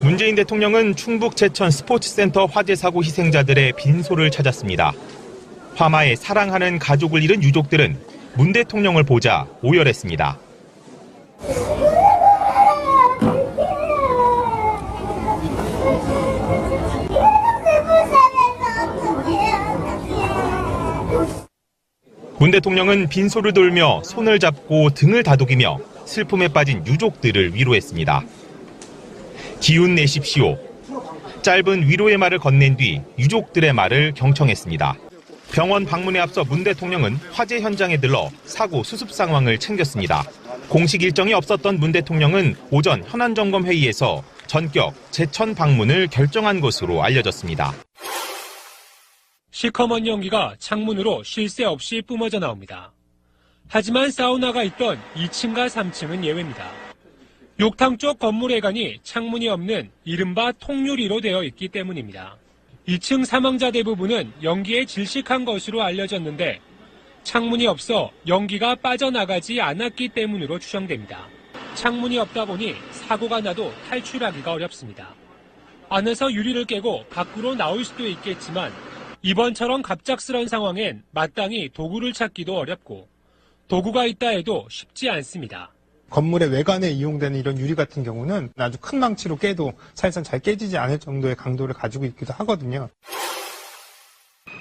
문재인 대통령은 충북 제천 스포츠센터 화재 사고 희생자들의 빈소를 찾았습니다. 화마에 사랑하는 가족을 잃은 유족들은 문 대통령을 보자 오열했습니다. 문 대통령은 빈소를 돌며 손을 잡고 등을 다독이며 슬픔에 빠진 유족들을 위로했습니다. 기운 내십시오. 짧은 위로의 말을 건넨 뒤 유족들의 말을 경청했습니다. 병원 방문에 앞서 문 대통령은 화재 현장에 들러 사고 수습 상황을 챙겼습니다. 공식 일정이 없었던 문 대통령은 오전 현안점검 회의에서 전격 제천 방문을 결정한 것으로 알려졌습니다. 시커먼 연기가 창문으로 쉴 새 없이 뿜어져 나옵니다. 하지만 사우나가 있던 2층과 3층은 예외입니다. 욕탕 쪽 건물 외관이 창문이 없는 이른바 통유리로 되어 있기 때문입니다. 2층 사망자 대부분은 연기에 질식한 것으로 알려졌는데 창문이 없어 연기가 빠져나가지 않았기 때문으로 추정됩니다. 창문이 없다 보니 사고가 나도 탈출하기가 어렵습니다. 안에서 유리를 깨고 밖으로 나올 수도 있겠지만 이번처럼 갑작스런 상황엔 마땅히 도구를 찾기도 어렵고 도구가 있다 해도 쉽지 않습니다. 건물의 외관에 이용되는 이런 유리 같은 경우는 아주 큰 망치로 깨도 사실상 잘 깨지지 않을 정도의 강도를 가지고 있기도 하거든요.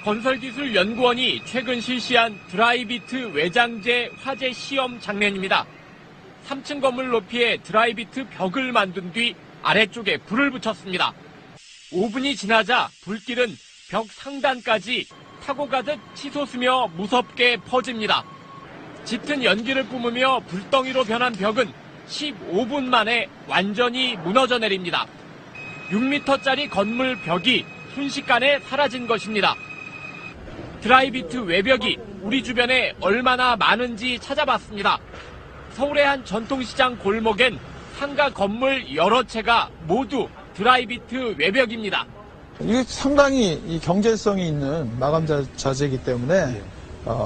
건설기술연구원이 최근 실시한 드라이비트 외장재 화재 시험 장면입니다. 3층 건물 높이의 드라이비트 벽을 만든 뒤 아래쪽에 불을 붙였습니다. 5분이 지나자 불길은 벽 상단까지 타고 가듯 치솟으며 무섭게 퍼집니다. 짙은 연기를 뿜으며 불덩이로 변한 벽은 15분 만에 완전히 무너져 내립니다. 6m짜리 건물 벽이 순식간에 사라진 것입니다. 드라이비트 외벽이 우리 주변에 얼마나 많은지 찾아봤습니다. 서울의 한 전통시장 골목엔 상가 건물 여러 채가 모두 드라이비트 외벽입니다. 이게 상당히 이 경제성이 있는 마감 자재이기 때문에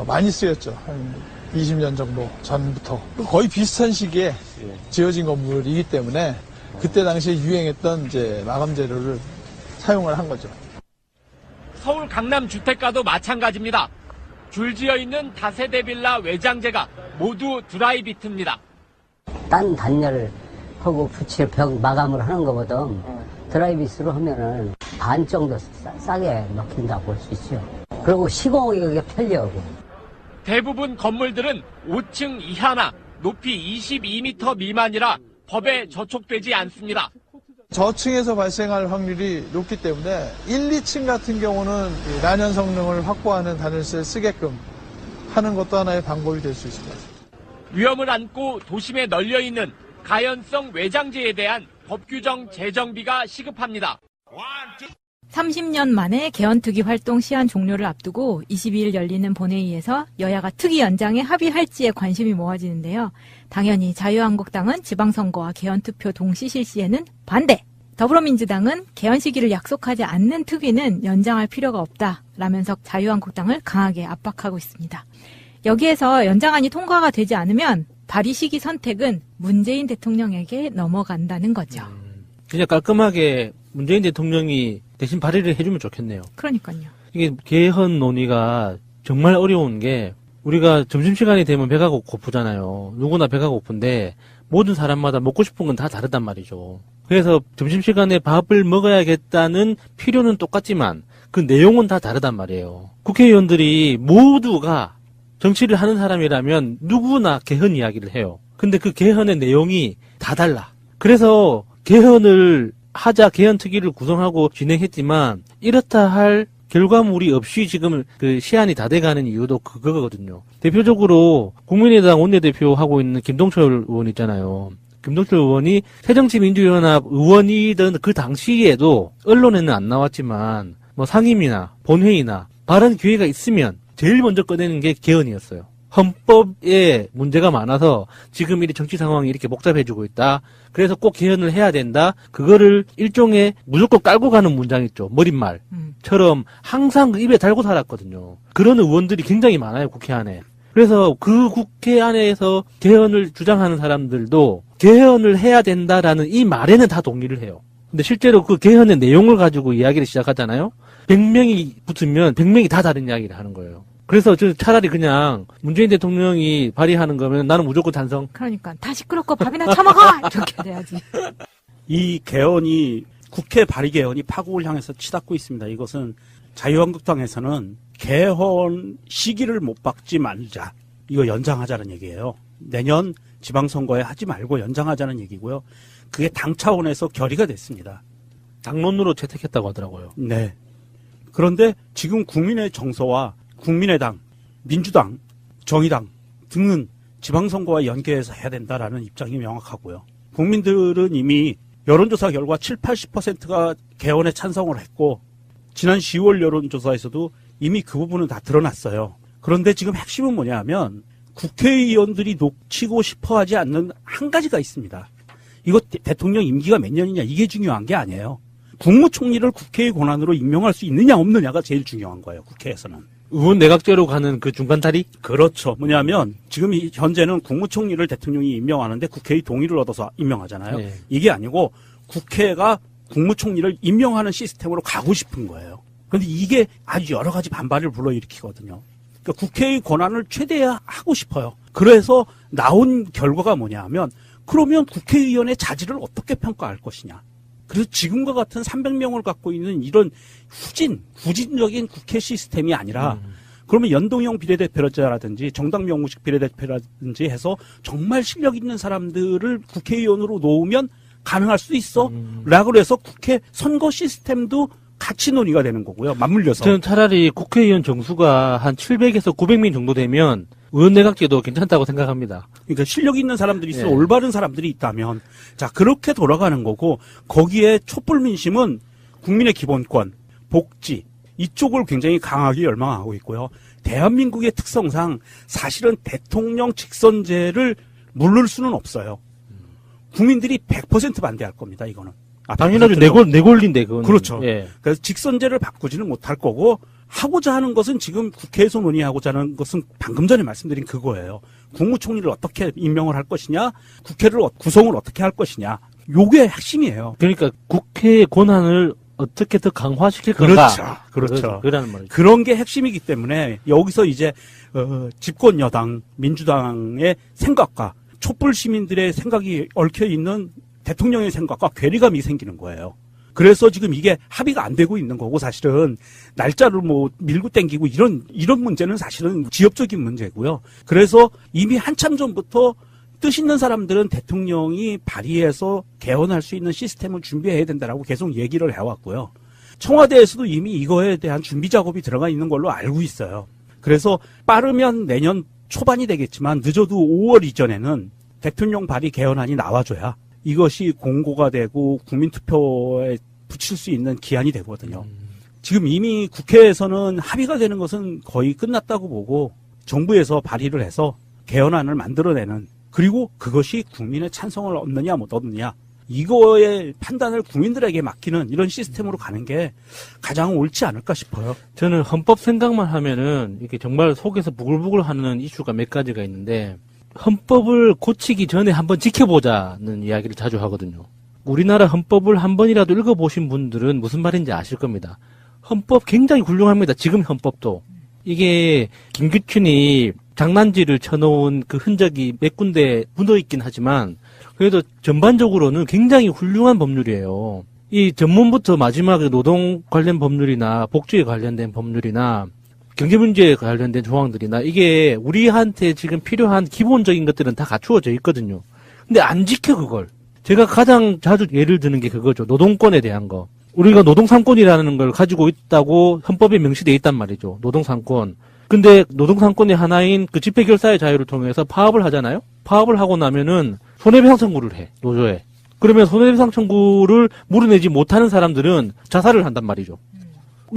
많이 쓰였죠. 한 20년 정도 전부터 거의 비슷한 시기에 지어진 건물이기 때문에 그때 당시에 유행했던 이제 마감 재료를 사용을 한 거죠. 서울 강남 주택가도 마찬가지입니다. 줄지어 있는 다세대 빌라 외장재가 모두 드라이비트입니다. 딴 단열을 하고 붙일 벽 마감을 하는 것보다 드라이비트로 하면은 반 정도 싸게 먹힌다고 볼 수 있죠. 그리고 시공하기가 편리하고. 대부분 건물들은 5층 이하나 높이 22m 미만이라 법에 저촉되지 않습니다. 저층에서 발생할 확률이 높기 때문에 1, 2층 같은 경우는 난연 성능을 확보하는 단열재를 쓰게끔 하는 것도 하나의 방법이 될 수 있을 것 같습니다. 위험을 안고 도심에 널려있는 가연성 외장재에 대한 법 규정 재정비가 시급합니다. 30년 만에 개헌특위 활동 시한 종료를 앞두고 22일 열리는 본회의에서 여야가 특위 연장에 합의할지에 관심이 모아지는데요. 당연히 자유한국당은 지방선거와 개헌투표 동시 실시에는 반대! 더불어민주당은 개헌 시기를 약속하지 않는 특위는 연장할 필요가 없다라면서 자유한국당을 강하게 압박하고 있습니다. 여기에서 연장안이 통과가 되지 않으면 발의 시기 선택은 문재인 대통령에게 넘어간다는 거죠. 그냥 깔끔하게 문재인 대통령이 대신 발의를 해주면 좋겠네요. 그러니까요. 이게 개헌 논의가 정말 어려운 게 우리가 점심시간이 되면 배가 고프잖아요. 누구나 배가 고픈데 모든 사람마다 먹고 싶은 건 다 다르단 말이죠. 그래서 점심시간에 밥을 먹어야겠다는 필요는 똑같지만 그 내용은 다 다르단 말이에요. 국회의원들이 모두가 정치를 하는 사람이라면 누구나 개헌 이야기를 해요. 근데 그 개헌의 내용이 다 달라. 그래서 개헌을 하자 개헌특위를 구성하고 진행했지만 이렇다 할 결과물이 없이 지금 그 시한이 다 돼가는 이유도 그거거든요. 대표적으로 국민의당 원내대표 하고 있는 김동철 의원 있잖아요. 김동철 의원이 새정치민주연합 의원이던 그 당시에도 언론에는 안 나왔지만 뭐 상임이나 본회의나 발언 기회가 있으면 제일 먼저 꺼내는 게 개헌이었어요. 헌법에 문제가 많아서 지금 이 정치 상황이 이렇게 복잡해지고 있다. 그래서 꼭 개헌을 해야 된다. 그거를 일종의 무조건 깔고 가는 문장 있죠. 머릿말처럼 항상 입에 달고 살았거든요. 그런 의원들이 굉장히 많아요. 국회 안에. 그래서 그 국회 안에서 개헌을 주장하는 사람들도 개헌을 해야 된다라는 이 말에는 다 동의를 해요. 근데 실제로 그 개헌의 내용을 가지고 이야기를 시작하잖아요. 100명이 붙으면 100명이 다 다른 이야기를 하는 거예요. 그래서 저 차라리 그냥 문재인 대통령이 발의하는 거면 나는 무조건 찬성. 그러니까 다 시끄럽고 밥이나 처먹어 이렇게 돼야지. 이 개헌이 국회 발의 개헌이 파국을 향해서 치닫고 있습니다. 이것은 자유한국당에서는 개헌 시기를 못 박지 말자. 이거 연장하자는 얘기예요. 내년 지방선거에 하지 말고 연장하자는 얘기고요. 그게 당 차원에서 결의가 됐습니다. 당론으로 채택했다고 하더라고요. 네. 그런데 지금 국민의 정서와 국민의당, 민주당, 정의당 등은 지방선거와 연계해서 해야 된다라는 입장이 명확하고요. 국민들은 이미 여론조사 결과 70-80%가 개헌에 찬성을 했고 지난 10월 여론조사에서도 이미 그 부분은 다 드러났어요. 그런데 지금 핵심은 뭐냐면 국회의원들이 놓치고 싶어하지 않는 한 가지가 있습니다. 이거 대통령 임기가 몇 년이냐 이게 중요한 게 아니에요. 국무총리를 국회의 권한으로 임명할 수 있느냐 없느냐가 제일 중요한 거예요. 국회에서는. 의원 내각제로 가는 그 중간다리? 그렇죠. 뭐냐면 지금 현재는 국무총리를 대통령이 임명하는데 국회의 동의를 얻어서 임명하잖아요. 네. 이게 아니고 국회가 국무총리를 임명하는 시스템으로 가고 싶은 거예요. 그런데 이게 아주 여러 가지 반발을 불러일으키거든요. 그러니까 국회의 권한을 최대화하고 싶어요. 그래서 나온 결과가 뭐냐 하면 그러면 국회의원의 자질을 어떻게 평가할 것이냐. 그래서 지금과 같은 300명을 갖고 있는 이런 후진적인 국회 시스템이 아니라 그러면 연동형 비례대표라든지 정당 명무식 비례대표라든지 해서 정말 실력 있는 사람들을 국회의원으로 놓으면 가능할 수 있어? 라고 해서 국회 선거 시스템도 같이 논의가 되는 거고요. 맞물려서. 저는 차라리 국회의원 정수가 한 700에서 900명 정도 되면 의원 내각제도 괜찮다고 생각합니다. 그러니까 실력 있는 사람들이 있어 네. 올바른 사람들이 있다면 자 그렇게 돌아가는 거고 거기에 촛불 민심은 국민의 기본권, 복지 이쪽을 굉장히 강하게 열망하고 있고요. 대한민국의 특성상 사실은 대통령 직선제를 물릴 수는 없어요. 국민들이 100% 반대할 겁니다. 이거는. 당연하죠. 내골린데 그건. 그렇죠. 예. 그래서 직선제를 바꾸지는 못할 거고 하고자 하는 것은 지금 국회에서 논의하고자 하는 것은 방금 전에 말씀드린 그거예요. 국무총리를 어떻게 임명을 할 것이냐, 국회를 구성을 어떻게 할 것이냐. 요게 핵심이에요. 그러니까 국회의 권한을 어떻게 더 강화시킬 건가. 그렇죠. 그라는 말이죠. 그런 게 핵심이기 때문에 여기서 이제 집권 여당, 민주당의 생각과 촛불 시민들의 생각이 얽혀 있는 대통령의 생각과 괴리감이 생기는 거예요. 그래서 지금 이게 합의가 안 되고 있는 거고 사실은 날짜를 뭐 밀고 땡기고 이런 문제는 사실은 지역적인 문제고요. 그래서 이미 한참 전부터 뜻 있는 사람들은 대통령이 발의해서 개헌할 수 있는 시스템을 준비해야 된다라고 계속 얘기를 해왔고요. 청와대에서도 이미 이거에 대한 준비 작업이 들어가 있는 걸로 알고 있어요. 그래서 빠르면 내년 초반이 되겠지만 늦어도 5월 이전에는 대통령 발의 개헌안이 나와줘야 이것이 공고가 되고 국민투표에 붙일 수 있는 기한이 되거든요. 지금 이미 국회에서는 합의가 되는 것은 거의 끝났다고 보고 정부에서 발의를 해서 개헌안을 만들어내는 그리고 그것이 국민의 찬성을 얻느냐 못 얻느냐 이거의 판단을 국민들에게 맡기는 이런 시스템으로 가는 게 가장 옳지 않을까 싶어요. 저는 헌법 생각만 하면은 이렇게 정말 속에서 부글부글 하는 이슈가 몇 가지가 있는데 헌법을 고치기 전에 한번 지켜보자는 이야기를 자주 하거든요. 우리나라 헌법을 한 번이라도 읽어보신 분들은 무슨 말인지 아실 겁니다. 헌법 굉장히 훌륭합니다. 지금 헌법도. 이게 김규춘이 장난질을 쳐놓은 그 흔적이 몇 군데 묻어있긴 하지만 그래도 전반적으로는 굉장히 훌륭한 법률이에요. 이 전문부터 마지막에 노동 관련 법률이나 복지에 관련된 법률이나 경제 문제에 관련된 조항들이나 이게 우리한테 지금 필요한 기본적인 것들은 다 갖추어져 있거든요. 근데 안 지켜 그걸. 제가 가장 자주 예를 드는 게 그거죠. 노동권에 대한 거. 우리가 노동상권이라는 걸 가지고 있다고 헌법에 명시되어 있단 말이죠. 노동상권. 근데 노동상권의 하나인 그 집회결사의 자유를 통해서 파업을 하잖아요. 파업을 하고 나면은 손해배상 청구를 해. 노조에. 그러면 손해배상 청구를 물어내지 못하는 사람들은 자살을 한단 말이죠.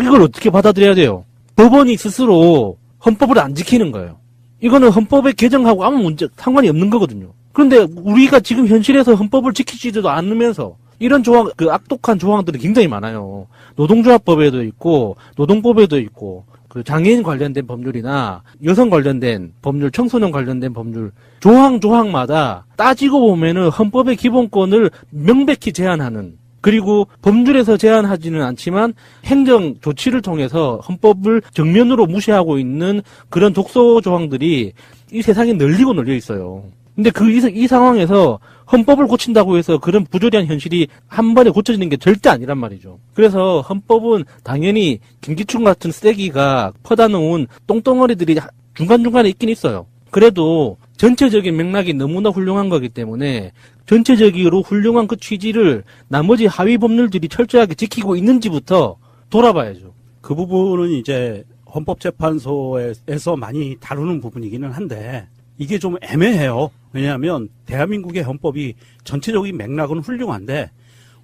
이걸 어떻게 받아들여야 돼요? 법원이 스스로 헌법을 안 지키는 거예요. 이거는 헌법의 개정하고 아무 문제, 상관이 없는 거거든요. 그런데 우리가 지금 현실에서 헌법을 지키지도 않으면서 이런 조항, 그 악독한 조항들이 굉장히 많아요. 노동조합법에도 있고, 노동법에도 있고, 그 장애인 관련된 법률이나 여성 관련된 법률, 청소년 관련된 법률, 조항마다 따지고 보면은 헌법의 기본권을 명백히 제한하는 그리고 법률에서 제한하지는 않지만 행정 조치를 통해서 헌법을 정면으로 무시하고 있는 그런 독소 조항들이 이 세상에 널리고 널려 있어요. 근데 이 상황에서 헌법을 고친다고 해서 그런 부조리한 현실이 한 번에 고쳐지는 게 절대 아니란 말이죠. 그래서 헌법은 당연히 김기춘 같은 쓰레기가 퍼다 놓은 똥덩어리들이 중간중간에 있긴 있어요. 그래도 전체적인 맥락이 너무나 훌륭한 거기 때문에 전체적으로 훌륭한 그 취지를 나머지 하위 법률들이 철저하게 지키고 있는지부터 돌아봐야죠. 그 부분은 이제 헌법재판소에서 많이 다루는 부분이기는 한데 이게 좀 애매해요. 왜냐하면 대한민국의 헌법이 전체적인 맥락은 훌륭한데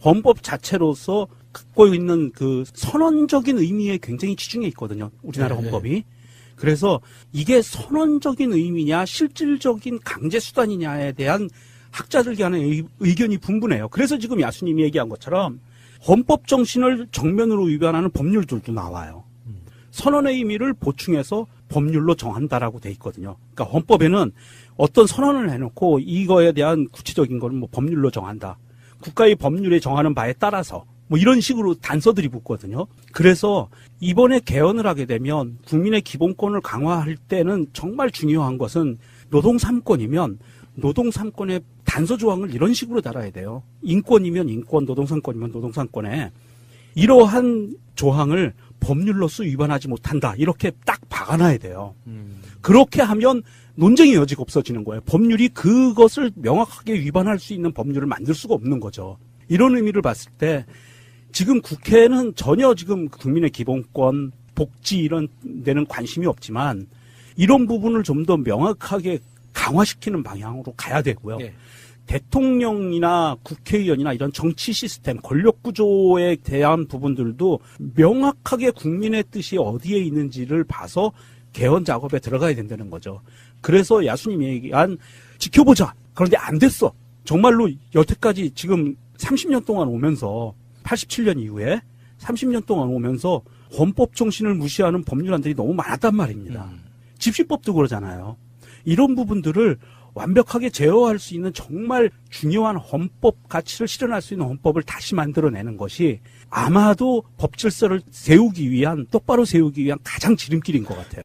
헌법 자체로서 갖고 있는 그 선언적인 의미에 굉장히 치중해 있거든요. 우리나라 헌법이. 그래서 이게 선언적인 의미냐 실질적인 강제수단이냐에 대한 학자들 간의 의견이 분분해요. 그래서 지금 야수님이 얘기한 것처럼 헌법 정신을 정면으로 위반하는 법률들도 나와요. 선언의 의미를 보충해서 법률로 정한다라고 돼 있거든요. 그러니까 헌법에는 어떤 선언을 해놓고 이거에 대한 구체적인 걸 뭐 법률로 정한다. 국가의 법률에 정하는 바에 따라서 뭐 이런 식으로 단서들이 붙거든요. 그래서 이번에 개헌을 하게 되면 국민의 기본권을 강화할 때는 정말 중요한 것은 노동 3권이면 노동 3권의 단서 조항을 이런 식으로 달아야 돼요. 인권이면 인권, 노동 3권이면 노동 3권에 이러한 조항을 법률로서 위반하지 못한다. 이렇게 딱 박아놔야 돼요. 그렇게 하면 논쟁의 여지가 없어지는 거예요. 법률이 그것을 명확하게 위반할 수 있는 법률을 만들 수가 없는 거죠. 이런 의미를 봤을 때 지금 국회는 전혀 지금 국민의 기본권, 복지 이런 데는 관심이 없지만 이런 부분을 좀 더 명확하게 강화시키는 방향으로 가야 되고요. 네. 대통령이나 국회의원이나 이런 정치 시스템, 권력 구조에 대한 부분들도 명확하게 국민의 뜻이 어디에 있는지를 봐서 개헌 작업에 들어가야 된다는 거죠. 그래서 야수님이 얘기한 지켜보자. 그런데 안 됐어. 정말로 여태까지 지금 30년 동안 오면서 87년 이후에 30년 동안 오면서 헌법 정신을 무시하는 법률안들이 너무 많았단 말입니다. 집시법도 그러잖아요. 이런 부분들을 완벽하게 제어할 수 있는 정말 중요한 헌법 가치를 실현할 수 있는 헌법을 다시 만들어내는 것이 아마도 법 질서를 세우기 위한, 똑바로 세우기 위한 가장 지름길인 것 같아요.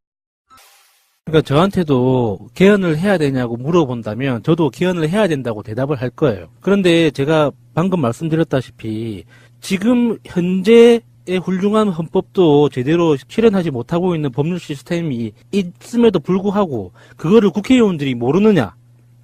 그러니까 저한테도 개헌을 해야 되냐고 물어본다면 저도 개헌을 해야 된다고 대답을 할 거예요. 그런데 제가 방금 말씀드렸다시피 지금 현재의 훌륭한 헌법도 제대로 실현하지 못하고 있는 법률 시스템이 있음에도 불구하고 그거를 국회의원들이 모르느냐?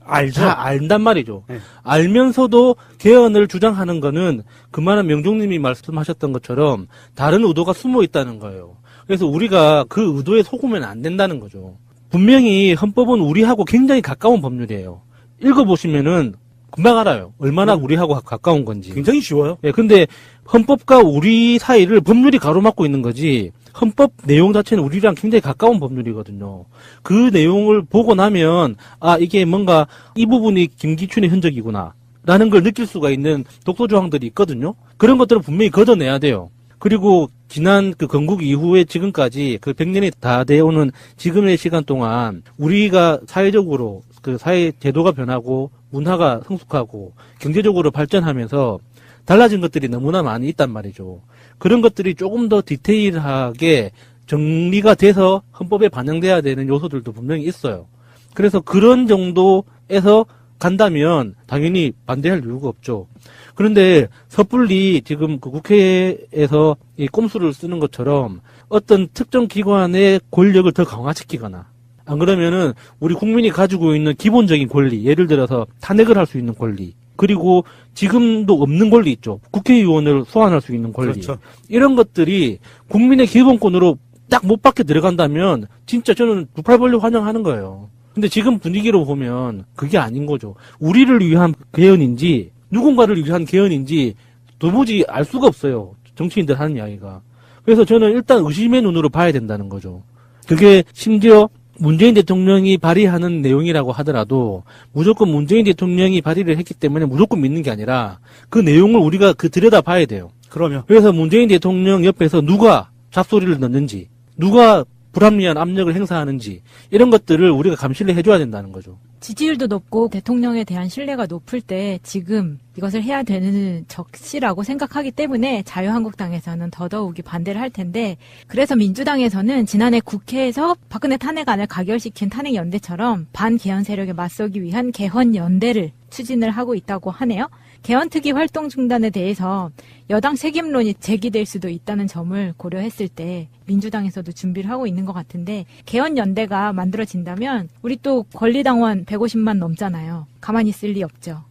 알죠. 다 안단 말이죠. 네. 알면서도 개헌을 주장하는 거는 그만한 명종님이 말씀하셨던 것처럼 다른 의도가 숨어 있다는 거예요. 그래서 우리가 그 의도에 속으면 안 된다는 거죠. 분명히 헌법은 우리하고 굉장히 가까운 법률이에요. 읽어보시면은 금방 알아요. 얼마나 우리하고 가까운 건지. 굉장히 쉬워요. 예, 근데 헌법과 우리 사이를 법률이 가로막고 있는 거지, 헌법 내용 자체는 우리랑 굉장히 가까운 법률이거든요. 그 내용을 보고 나면, 아, 이게 뭔가 이 부분이 김기춘의 흔적이구나 라는 걸 느낄 수가 있는 독소 조항들이 있거든요. 그런 것들은 분명히 걷어내야 돼요. 그리고 지난 그 건국 이후에 지금까지 그 100년이 다 되어오는 지금의 시간 동안 우리가 사회적으로 그 사회 제도가 변하고 문화가 성숙하고 경제적으로 발전하면서 달라진 것들이 너무나 많이 있단 말이죠. 그런 것들이 조금 더 디테일하게 정리가 돼서 헌법에 반영돼야 되는 요소들도 분명히 있어요. 그래서 그런 정도에서 간다면 당연히 반대할 이유가 없죠. 그런데 섣불리 지금 그 국회에서 이 꼼수를 쓰는 것처럼 어떤 특정 기관의 권력을 더 강화시키거나, 안 그러면은 우리 국민이 가지고 있는 기본적인 권리, 예를 들어서 탄핵을 할 수 있는 권리, 그리고 지금도 없는 권리 있죠. 국회의원을 소환할 수 있는 권리. 그렇죠. 이런 것들이 국민의 기본권으로 딱 못 박혀 들어간다면 진짜 저는 두 팔 벌려 환영하는 거예요. 근데 지금 분위기로 보면 그게 아닌 거죠. 우리를 위한 개헌인지 누군가를 위한 개헌인지 도무지 알 수가 없어요. 정치인들 하는 이야기가. 그래서 저는 일단 의심의 눈으로 봐야 된다는 거죠. 그게 심지어 문재인 대통령이 발의하는 내용이라고 하더라도 무조건 문재인 대통령이 발의를 했기 때문에 무조건 믿는 게 아니라 그 내용을 우리가 들여다 봐야 돼요. 그러면. 그래서 문재인 대통령 옆에서 누가 잡소리를 넣는지, 누가 불합리한 압력을 행사하는지 이런 것들을 우리가 감시를 해줘야 된다는 거죠. 지지율도 높고 대통령에 대한 신뢰가 높을 때 지금 이것을 해야 되는 적시라고 생각하기 때문에 자유한국당에서는 더더욱이 반대를 할 텐데, 그래서 민주당에서는 지난해 국회에서 박근혜 탄핵안을 가결시킨 탄핵연대처럼 반개헌 세력에 맞서기 위한 개헌연대를 추진을 하고 있다고 하네요. 개헌특위 활동 중단에 대해서 여당 책임론이 제기될 수도 있다는 점을 고려했을 때 민주당에서도 준비를 하고 있는 것 같은데, 개헌연대가 만들어진다면 우리 또 권리당원 150만 넘잖아요. 가만히 있을 리 없죠.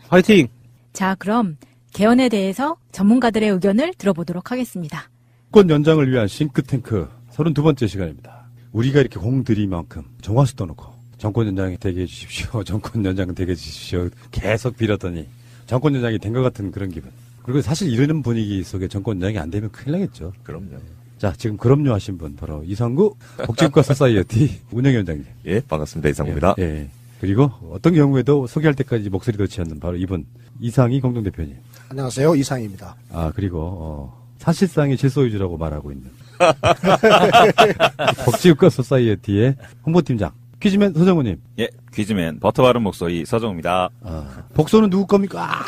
화이팅! 자, 그럼 개헌에 대해서 전문가들의 의견을 들어보도록 하겠습니다. 정권 연장을 위한 싱크탱크 32번째 시간입니다. 우리가 이렇게 공들이만큼 정화수 떠놓고 정권 연장이 되게 해주십시오. 정권 연장 되게 해주십시오. 계속 빌었더니 정권 연장이 된 것 같은 그런 기분. 그리고 사실 이러는 분위기 속에 정권 연장이 안 되면 큰일 나겠죠. 그럼요. 자, 지금 그럼요 하신 분 바로 이상구 복지국가 소사이어티 운영위원장님. 예, 반갑습니다. 이상구입니다. 예, 예. 그리고 어떤 경우에도 소개할 때까지 목소리 놓지 않는 바로 이분 이상희 공동대표님. 안녕하세요. 이상희입니다. 아, 그리고 사실상의 실소유주라고 말하고 있는 복지국가 소사이어티의 홍보팀장 퀴즈맨 서정우님. 예, 퀴즈맨 버터 바른 목소리 서정우입니다. 복소는 누구 겁니까?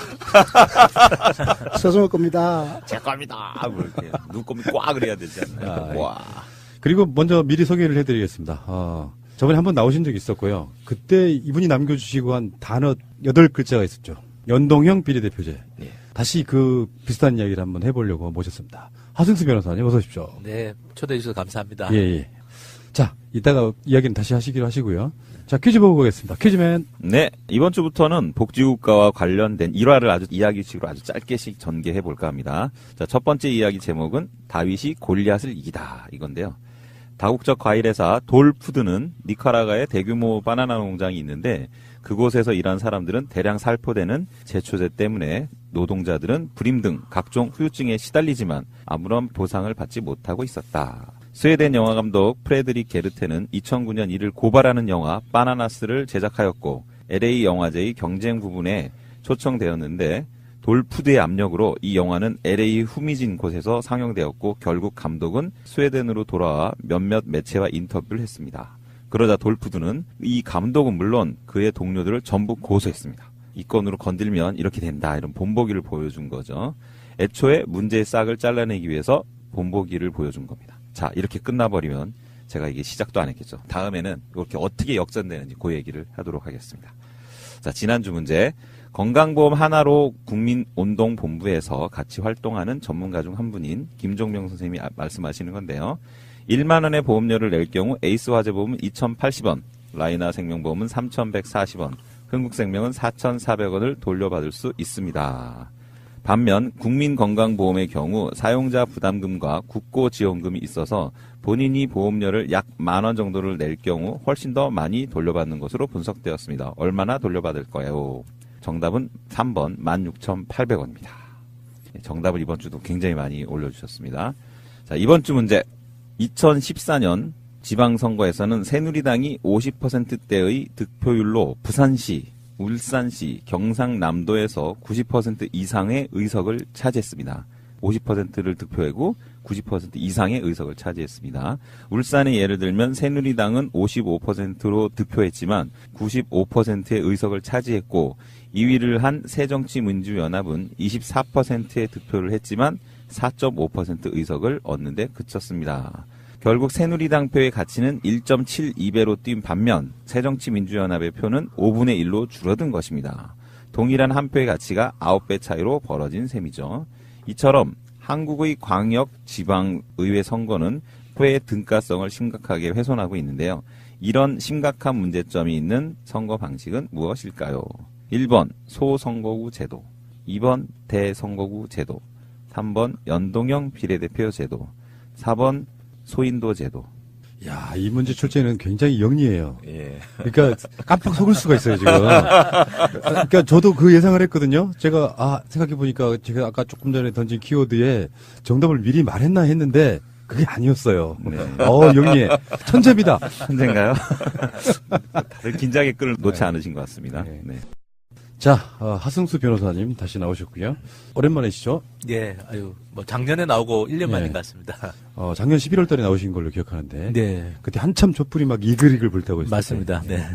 서정우 겁니다. 제 겁니다. 뭐 이렇게 누구 겁니까? 꽉 그래야 되지 않나요? 와. 그리고 먼저 미리 소개를 해드리겠습니다. 저번에 한번 나오신 적이 있었고요. 그때 이분이 남겨주시고 한 단어 8글자가 있었죠. 연동형 비례대표제. 예. 다시 그 비슷한 이야기를 한번 해보려고 모셨습니다. 하승수 변호사님 어서 오십시오. 네, 초대해 주셔서 감사합니다. 예, 예. 자, 이따가 이야기는 다시 하시기로 하시고요. 자, 퀴즈 보고 가겠습니다. 퀴즈맨. 네, 이번 주부터는 복지국가와 관련된 일화를 아주 이야기식으로 아주 짧게씩 전개해 볼까 합니다. 자, 첫 번째 이야기 제목은 다윗이 골리앗을 이기다 이건데요. 다국적 과일회사 돌푸드는 니카라과에 대규모 바나나 농장이 있는데 그곳에서 일한 사람들은 대량 살포되는 제초제 때문에 노동자들은 불임 등 각종 후유증에 시달리지만 아무런 보상을 받지 못하고 있었다. 스웨덴 영화감독 프레드릭 게르테는 2009년 이를 고발하는 영화 바나나스를 제작하였고 LA 영화제의 경쟁 부분에 초청되었는데 돌푸드의 압력으로 이 영화는 LA 후미진 곳에서 상영되었고 결국 감독은 스웨덴으로 돌아와 몇몇 매체와 인터뷰를 했습니다. 그러자 돌푸드는 이 감독은 물론 그의 동료들을 전부 고소했습니다. 이 건으로 건들면 이렇게 된다 이런 본보기를 보여준 거죠. 애초에 문제의 싹을 잘라내기 위해서 본보기를 보여준 겁니다. 자, 이렇게 끝나버리면 제가 이게 시작도 안 했겠죠. 다음에는 이렇게 어떻게 역전되는지 그 얘기를 하도록 하겠습니다. 자, 지난주 문제. 건강보험 하나로 국민운동본부에서 같이 활동하는 전문가 중 한 분인 김종명 선생님이 말씀하시는 건데요. 1만 원의 보험료를 낼 경우 에이스화재보험은 2,080원, 라이나 생명보험은 3,140원, 흥국생명은 4,400원을 돌려받을 수 있습니다. 반면 국민건강보험의 경우 사용자 부담금과 국고지원금이 있어서 본인이 보험료를 약 10,000원 정도를 낼 경우 훨씬 더 많이 돌려받는 것으로 분석되었습니다. 얼마나 돌려받을까요? 정답은 3번 16,800원입니다. 정답을 이번 주도 굉장히 많이 올려주셨습니다. 자, 이번 주 문제. 2014년 지방선거에서는 새누리당이 50%대의 득표율로 부산시, 울산시, 경상남도에서 90% 이상의 의석을 차지했습니다. 50%를 득표하고 90% 이상의 의석을 차지했습니다. 울산의 예를 들면 새누리당은 55%로 득표했지만 95%의 의석을 차지했고 2위를 한 새정치민주연합은 24%의 득표를 했지만 4.5% 의석을 얻는데 그쳤습니다. 결국 새누리당 표의 가치는 1.72배로 뛴 반면 새정치민주연합의 표는 5분의 1로 줄어든 것입니다. 동일한 한 표의 가치가 9배 차이로 벌어진 셈이죠. 이처럼 한국의 광역 지방의회 선거는 표의 등가성을 심각하게 훼손하고 있는데요. 이런 심각한 문제점이 있는 선거 방식은 무엇일까요? 1번 소선거구 제도, 2번 대선거구 제도, 3번 연동형 비례대표 제도, 4번 소인도 제도. 야, 이 문제 출제는 굉장히 영리해요. 예. 그러니까 깜빡 속을 수가 있어요, 지금. 그러니까 저도 그 예상을 했거든요. 제가 생각해 보니까 제가 아까 조금 전에 던진 키워드에 정답을 미리 말했나 했는데 그게 아니었어요. 네. 영리해. 천재입니다. 천재인가요? 다들 긴장의 끈을 놓지 않으신 것 같습니다. 네. 네. 자, 하승수 변호사님 다시 나오셨고요. 오랜만이시죠? 예, 뭐 작년에 나오고 1년 만인 것 같습니다. 작년 11월 달에 나오신 걸로 기억하는데. 네. 그때 한참 촛불이 막 이글이글 불타고 있었어요. 맞습니다. 네.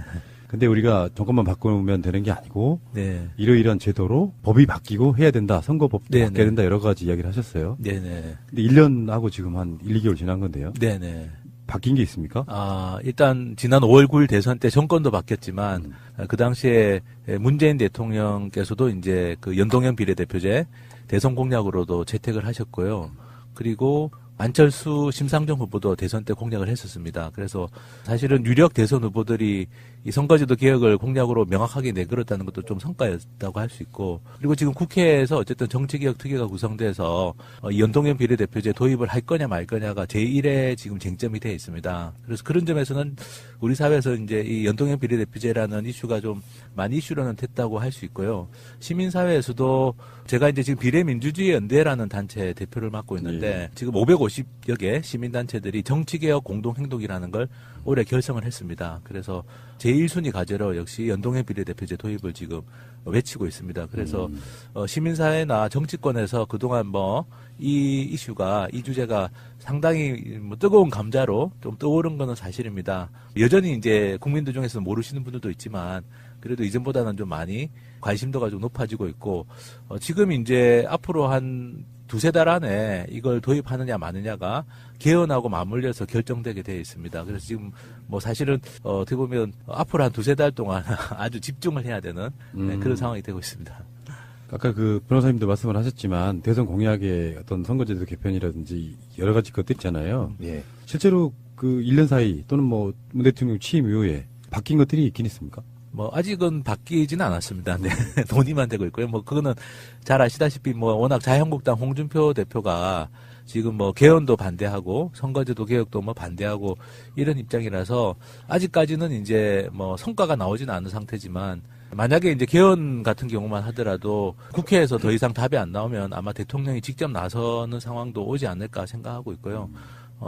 근데 우리가 정권만 바꾸면 되는 게 아니고 네. 이러이러한 제도로 법이 바뀌고 해야 된다. 선거법도 네네. 바뀌어야 된다. 여러 가지 이야기를 하셨어요. 네네. 근데 1년하고 지금 한 1, 2개월 지난 건데요. 네네. 바뀐 게 있습니까? 일단 지난 5월 9일 대선 때 정권도 바뀌었지만 그 당시에 문재인 대통령께서도 이제 그 연동형 비례대표제 대선 공약으로도 채택을 하셨고요. 그리고 안철수 심상정 후보도 대선 때 공약을 했었습니다. 그래서 사실은 유력 대선 후보들이 이 선거제도 개혁을 공약으로 명확하게 내걸었다는 것도 좀 성과였다고 할 수 있고, 그리고 지금 국회에서 어쨌든 정치개혁 특위가 구성돼서 이 연동형 비례대표제 도입을 할 거냐 말 거냐가 제1의 지금 쟁점이 되어 있습니다. 그래서 그런 점에서는 우리 사회에서 이제 이 연동형 비례대표제라는 이슈가 좀 많이 이슈로는 됐다고 할 수 있고요. 시민사회에서도 제가 이제 지금 비례민주주의 연대라는 단체 대표를 맡고 있는데 지금 550여 개 시민단체들이 정치개혁 공동행동이라는 걸 올해 결성을 했습니다. 그래서 제1순위 과제로 역시 연동형 비례대표제 도입을 지금 외치고 있습니다. 그래서 시민사회나 정치권에서 그동안 뭐 이 이슈가, 이 주제가 상당히 뭐 뜨거운 감자로 좀 떠오른 거는 사실입니다. 여전히 이제 국민들 중에서 모르시는 분들도 있지만 그래도 이전보다는 좀 많이 관심도가 좀 높아지고 있고, 지금 이제 앞으로 한 두세 달 안에 이걸 도입하느냐 마느냐가 개헌하고 맞물려서 결정되게 되어 있습니다. 그래서 지금 뭐 사실은 어떻게 보면 앞으로 한 두세 달 동안 아주 집중을 해야 되는 그런 상황이 되고 있습니다. 아까 그 변호사님도 말씀을 하셨지만 대선 공약의 어떤 선거제도 개편이라든지 여러 가지 것들 있잖아요. 예. 실제로 그 1년 사이 또는 뭐 문 대통령 취임 이후에 바뀐 것들이 있긴 있습니까? 뭐 아직은 바뀌지는 않았습니다. 네. 논의만 되고 있고요. 뭐 그거는 잘 아시다시피 뭐 워낙 자유한국당 홍준표 대표가 지금 뭐 개헌도 반대하고 선거제도 개혁도 뭐 반대하고 이런 입장이라서 아직까지는 이제 뭐 성과가 나오지는 않은 상태지만, 만약에 이제 개헌 같은 경우만 하더라도 국회에서 더 이상 답이 안 나오면 아마 대통령이 직접 나서는 상황도 오지 않을까 생각하고 있고요.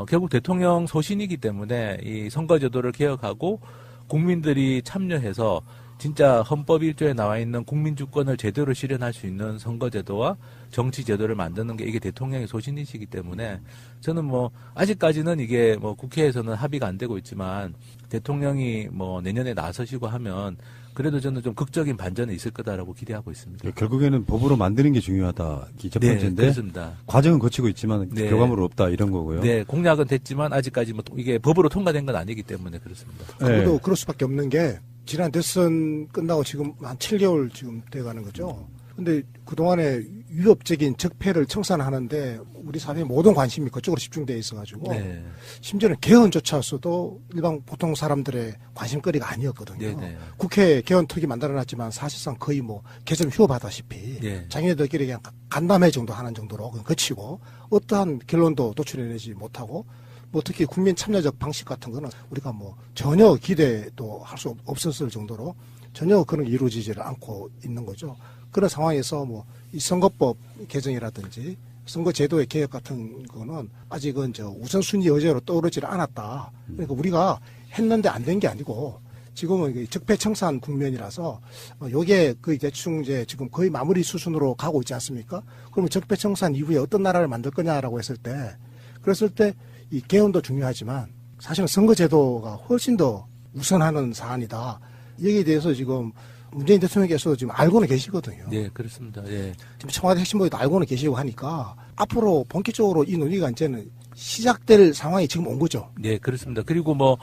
결국 대통령 소신이기 때문에 이 선거제도를 개혁하고 국민들이 참여해서 진짜 헌법 1조에 나와 있는 국민주권을 제대로 실현할 수 있는 선거제도와 정치제도를 만드는 게 이게 대통령의 소신이시기 때문에 저는 뭐 아직까지는 이게 뭐 국회에서는 합의가 안 되고 있지만 대통령이 뭐 내년에 나서시고 하면 그래도 저는 좀 극적인 반전이 있을 거다라고 기대하고 있습니다. 결국에는 법으로 만드는 게 중요하다. 첫 번째인데. 네, 그렇습니다. 과정은 거치고 있지만 네. 결과물은 없다 이런 거고요. 네, 공약은 됐지만 아직까지 뭐 이게 법으로 통과된 건 아니기 때문에 그렇습니다. 그래도 그럴 수밖에 없는 게 지난 대선 끝나고 지금 한 7개월 지금 돼가는 거죠. 근데 그동안에 위협적인 적폐를 청산하는데 우리 사회의 모든 관심이 그쪽으로 집중되어 있어가지고 네. 심지어는 개헌조차서도 일반 보통 사람들의 관심거리가 아니었거든요. 네네. 국회 개헌특위 만들어놨지만 사실상 거의 뭐 개정 휴업하다시피 네. 자기네들끼리 그냥 간담회 정도 하는 정도로 그냥 거치고 어떠한 결론도 도출해내지 못하고 뭐 특히 국민 참여적 방식 같은 거는 우리가 뭐 전혀 기대도 할 수 없었을 정도로 전혀 그런 게 이루어지지를 않고 있는 거죠. 그런 상황에서 뭐 이 선거법 개정이라든지 선거제도의 개혁 같은 거는 아직은 저 우선순위 의제로 떠오르지를 않았다. 그러니까 우리가 했는데 안 된 게 아니고 지금은 적폐청산 국면이라서 요게 거의 대충 이제 지금 거의 마무리 수순으로 가고 있지 않습니까? 그러면 적폐청산 이후에 어떤 나라를 만들 거냐라고 했을 때 그랬을 때 이 개헌도 중요하지만 사실은 선거제도가 훨씬 더 우선하는 사안이다. 여기에 대해서 지금 문재인 대통령께서 지금 알고는 계시거든요. 네, 그렇습니다. 예. 지금 청와대 핵심보에도 알고는 계시고 하니까 앞으로 본격적으로 이 논의가 이제는 시작될 상황이 지금 온 거죠. 네, 그렇습니다. 그리고 뭐